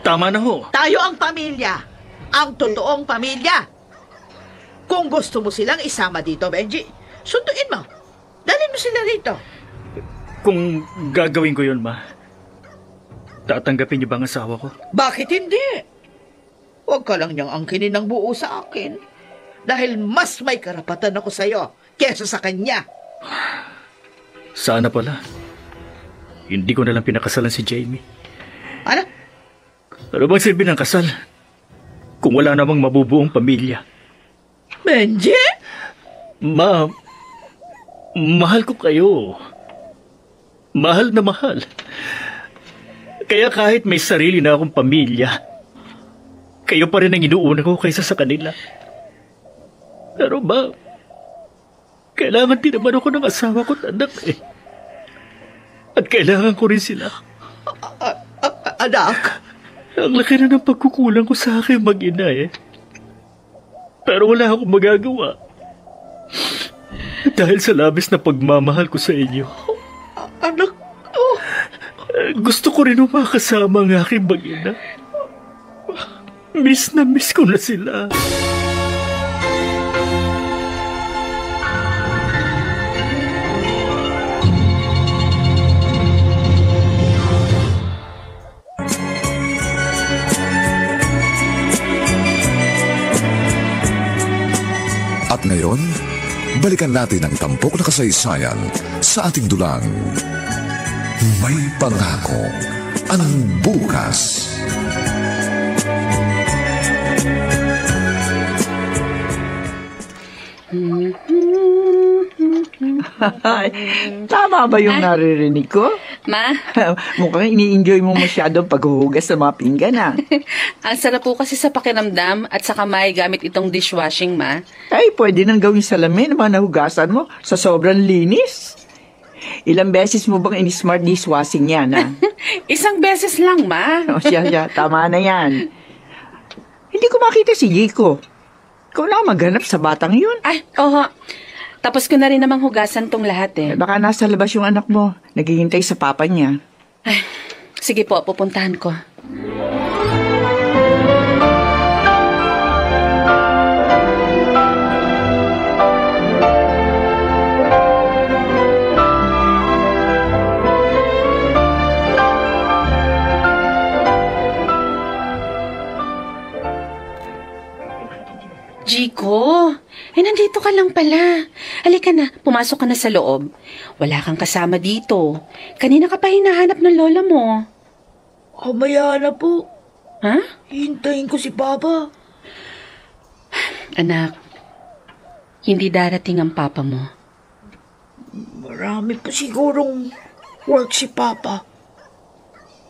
tama na ho. Tayo ang pamilya. Ang totoong pamilya. Kung gusto mo silang isama dito, Benji, sunduin mo. Dalhin mo sila rito. Kung gagawin ko yun, Ma, tatanggapin niyo ba ang asawa ko? Bakit hindi? Huwag ka lang niyang angkinin ng buo sa akin. Dahil mas may karapatan ako sa'yo kesa sa kanya. Sana pala. Hindi ko nalang pinakasalan si Jamie. Ano? Ano bang silbi ng kasal? Kung wala namang mabubuong pamilya. Benji? Ma, mahal ko kayo. Mahal na mahal. Kaya kahit may sarili na akong pamilya, kayo pa rin ang inuuna ko kaysa sa kanila. Pero ba, kailangan din naman ako ng asawa ko at anak eh. At kailangan ko rin sila. Anak? Ang laki na ng pagkukulang ko sa akin mag-ina eh. Pero wala akong magagawa. Dahil sa labis na pagmamahal ko sa inyo. Anak? Gusto ko rin makasama ang aking mag-ina. Miss na miss ko na sila. At ngayon, balikan natin ang tampok na kasaysayan sa ating dulang. May pangako ang bukas. Tama ba yung naririnig ko? Ma? Mukhang ini-enjoy mo masyado paghuhugas sa mga pinggan, ha? Ang sarap po kasi sa pakiramdam at sa kamay gamit itong dishwashing, Ma. Ay, pwede nang gawing salamin naman nahugasan mo sa sobrang linis. Ilang beses mo bang in-smart dishwashing yan, ha? Isang beses lang, Ma. O siya, tama na yan. Hindi ko makita si Jiko. Ikaw na maghanap sa batang yun. Ay, oho. Tapos ko na rin namang hugasan tong lahat eh. Baka nasa labas yung anak mo. Naghihintay sa papa niya. Ay, sige po, pupuntahan ko. Jiko, nandito ka lang pala. Halika na, pumasok ka na sa loob. Wala kang kasama dito. Kanina ka pa hinahanap ng lola mo. Kamaya na po. Ha? Hintayin ko si Papa. Anak, hindi darating ang papa mo. Marami po sigurong work si Papa.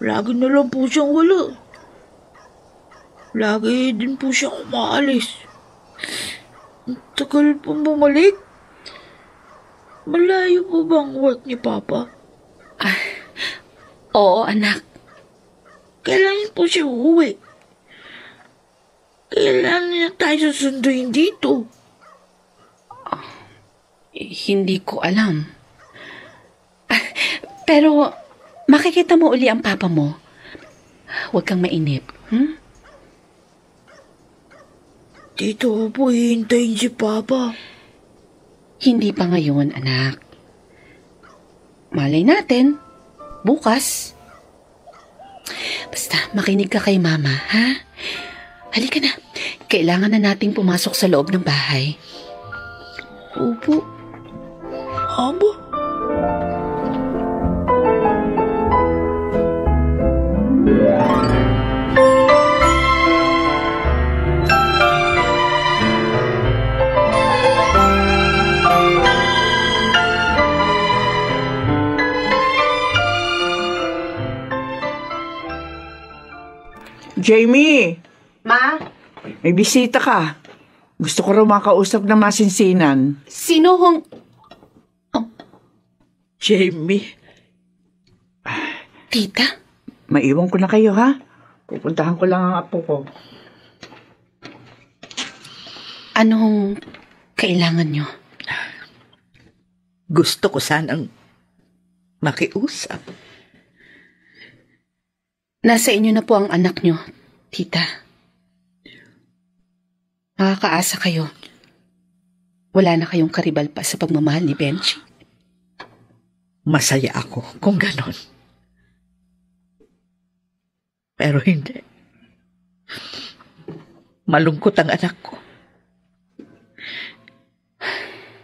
Lagi na lang po siyang wala. Lagi din po siya umaalis. Ang tagal pong bumalik. Malayo po ba ang work ni Papa? Oo, anak. Kailan po siya uuwi? Kailan niya tayo susunduin dito? Hindi ko alam. Pero, makikita mo uli ang papa mo. Huwag kang mainip. Dito po hihintayin si Papa. Hindi pa ngayon, anak. Malay natin. Bukas. Basta, makinig ka kay Mama, ha? Halika na. Kailangan na nating pumasok sa loob ng bahay. Opo. Aba? Jamie, Ma? may bisita ka. Gusto ko raw makausap ng masinsinan. Sino hong... Jamie, Tita? maiwan ko na kayo, ha? Pupuntahan ko lang ang apo ko. Anong kailangan nyo? Gusto ko sanang makiusap. Nasa inyo na po ang anak nyo, Tita. Makakaasa kayo. Wala na kayong karibal pa sa pagmamahal ni Benji. Masaya ako kung ganon. Pero hindi. Malungkot ang anak ko.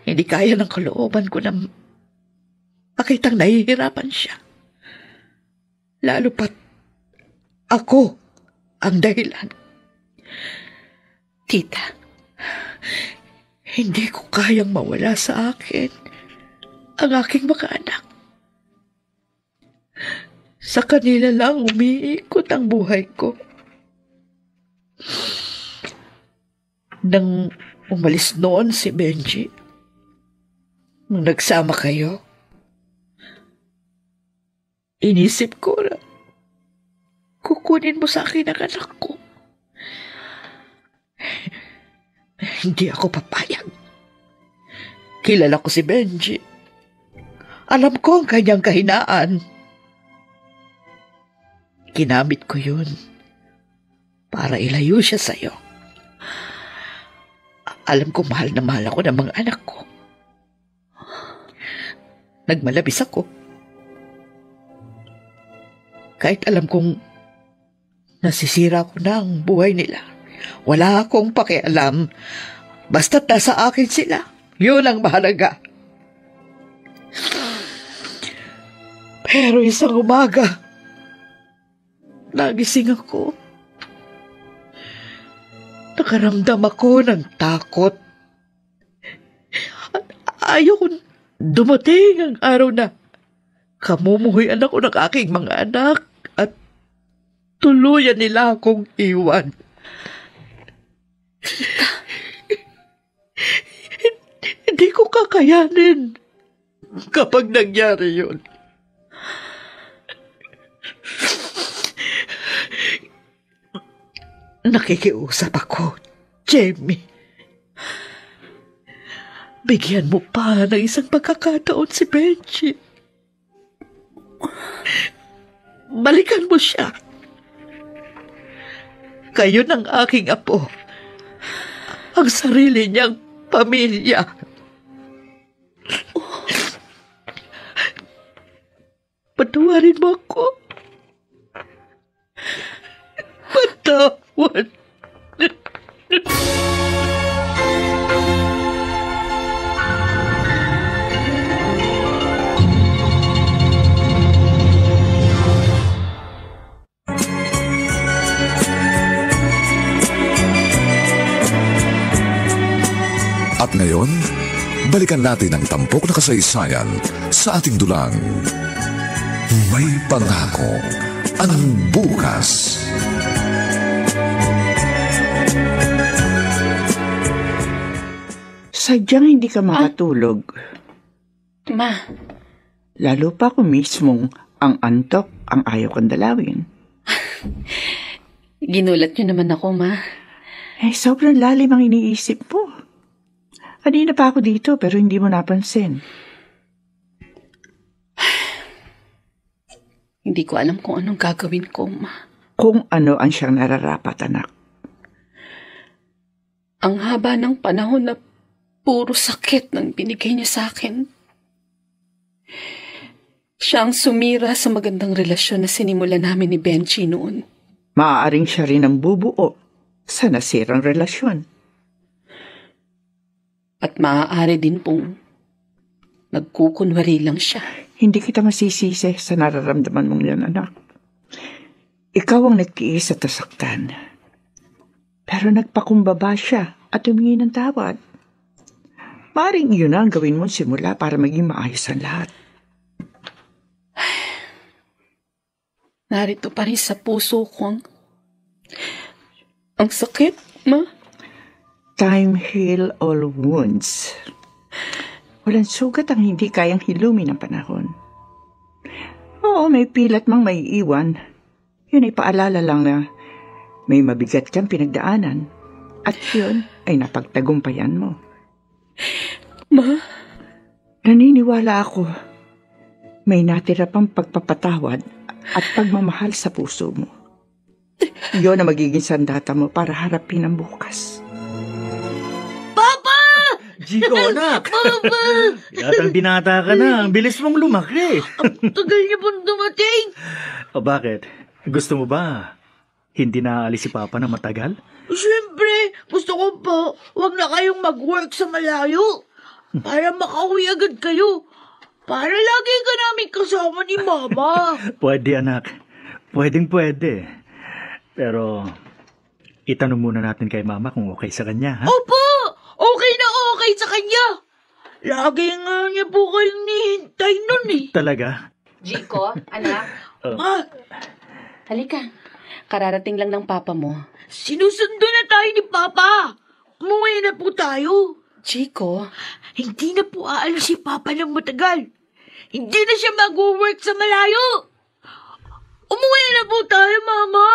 Hindi kaya ng kalooban ko na makitang nahihirapan siya. Lalo pat ako ang dahilan. Tita, hindi ko kayang mawala sa akin ang aking mga anak. Sa kanila lang umiikot ang buhay ko. Nang umalis noon si Benji, nung nagsama kayo, inisip ko na kukunin mo sa akin ang anak ko. Hindi ako papayag. Kilala ko si Benji. Alam ko ang kanyang kahinaan. Ginamit ko yun para ilayo siya sa'yo. Alam ko mahal na mahal ako ng mga anak ko. Nagmalabis ako. Kahit alam kong nasisira ko na ang buhay nila. Wala akong pakialam. Basta't nasa akin sila. Yun ang mahalaga. Pero isang umaga, nagising ako. Nakaramdam ako ng takot. Ayaw ko dumating ang araw na kamumuhuyan ako ng aking mga anak at tuluyan nila akong iwan. Hindi ko kakayanin kapag nangyari yun. Nakikiusap ako, Jamie. Bigyan mo pa ng isang pagkakataon si Benji. Balikan mo siya. Kayo ng aking apo. Ang sarili niyang pamilya. Patawarin mo ako. Patawad. At ngayon, balikan natin ang tampok na kasaysayan sa ating dulang. May pangako ang bukas. Sadyang hindi ka makatulog. Ma, Lalo pa kung mismong ang antok ang ayaw kang dalawin. ginulat niyo naman ako, Ma. Sobrang lalim ang iniisip mo. Kanina pa ako dito pero hindi mo napansin. Hindi ko alam kung anong gagawin ko, Ma. Kung ano ang siyang nararapat, anak. Ang haba ng panahon na puro sakit nang binigay niya sa akin. Siya ang sumira sa magandang relasyon na sinimulan namin ni Benji noon. Maaaring siya rin ang bubuo sa nasirang relasyon. At maaari din pong nagkukunwari lang siya. Hindi kita masisisi sa nararamdaman mong yan, anak. Ikaw ang nagtiis at nasaktan. Pero nagpakumbaba siya at humingi ng tawad. Maaaring yun ang gawin mong simula para maging maayos ang lahat. Narito pa rin sa puso ko ang sakit, Ma. Time heal all wounds. Walang sugat ang hindi kayang hilumin ng panahon. Oo, may pilat mang may iwan. Yun ay paalala lang na may mabigat kang pinagdaanan. At yun ay napagtagumpayan mo. Ma? Naniniwala ako. May natira pang pagpapatawad at pagmamahal sa puso mo. Yun ang magiging sandata mo para harapin ang bukas. Chico, anak! Papa! Yatang binata ka na. Ang bilis mong lumaki. Ang tagal niya pong dumating. O bakit? Gusto mo ba hindi naaalis si Papa na matagal? Siyempre, gusto ko po, huwag na kayong mag-work sa malayo. Para makauwi agad kayo. Para lagi ka namin kasama ni Mama. Pwede, anak. Pwedeng-pwede. Pero itanong muna natin kay Mama kung okay sa kanya, ha? Opo! Okay na okay sa kanya. Lagi nga niya po kayong nihintay nun eh. Talaga? Chico, anak. Ma, Halika. Kararating lang ng papa mo. sinusundo na tayo ni Papa. Umuwi na po tayo. Chico, Hindi na po aalis si Papa ng matagal. Hindi na siya mag-work sa malayo. Umuwi na po tayo, Mama.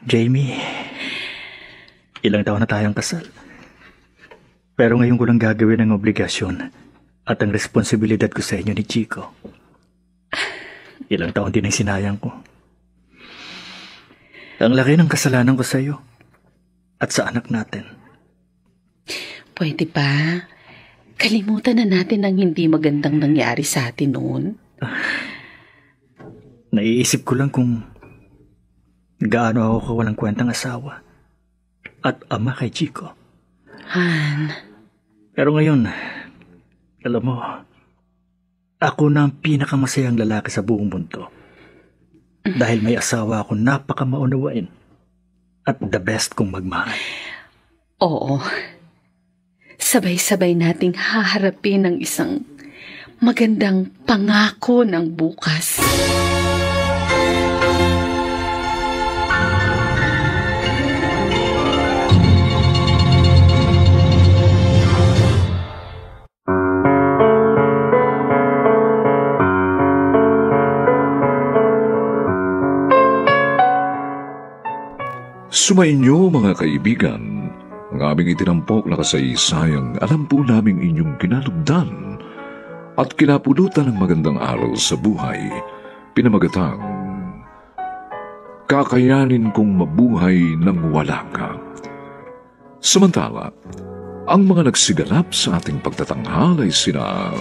Jamie, ilang taon na tayong kasal. Pero ngayon ko lang gagawin ang obligasyon at ang responsibilidad ko sa inyo ni Chico. Ilang taon din ang sinayang ko. Ang laki ng kasalanan ko sa iyo at sa anak natin. pwede ba? Kalimutan na natin ang hindi magandang nangyari sa atin noon. Naiisip ko lang kung gaano ako kawalang kwentang asawa at ama kay Chico. Han, Pero ngayon, alam mo, ako na ang pinakamasayang lalaki sa buong mundo. Dahil may asawa ako napakamaunawain at the best kong magmahal. oo. Sabay-sabay nating haharapin ang isang magandang pangako ng bukas. Sumainyo mga kaibigan, ang aming itinampok na kasaysayang alam po naming inyong kinalugdan at kinapulutan ng magandang araw sa buhay, pinamagatang Kakayanin Kong Mabuhay Nang Wala Ka. Samantala, ang mga nagsigalap sa ating pagtatanghal ay sina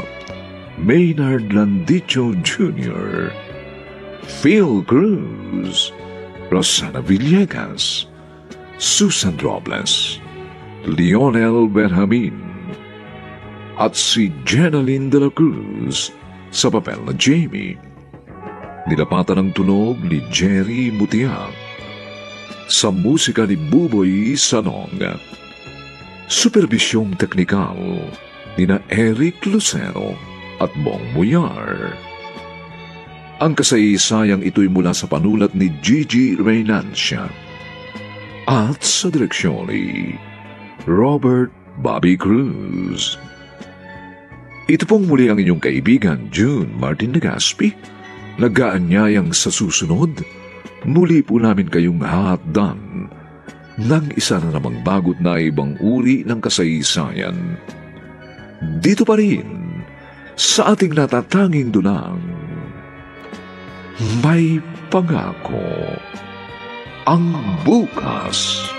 Maynard Landicho Jr., Phil Cruz, Rosana Villegas, Susan Robles, Lionel Benjamin, at si Jenaline de la Cruz sa papel na Jamie. Nilapatan ng tunog ni Jerry Mutiak. Sa musika ni Buboy Sanong. Supervisyong teknikal ni na Eric Lucero at Bong Muyar. Ang kasaysayang ito'y mula sa panulat ni Gigi Reynancia at sa direksyon ni Robert Bobby Cruz. Ito pong muli ang inyong kaibigan June Martin Legaspi, nag-aanyayang sa susunod, muli po namin kayong hahatdan ng isa na namang bagot na ibang uri ng kasaysayan. Dito pa rin sa ating natatanging dunang May Pangako ang Bukas.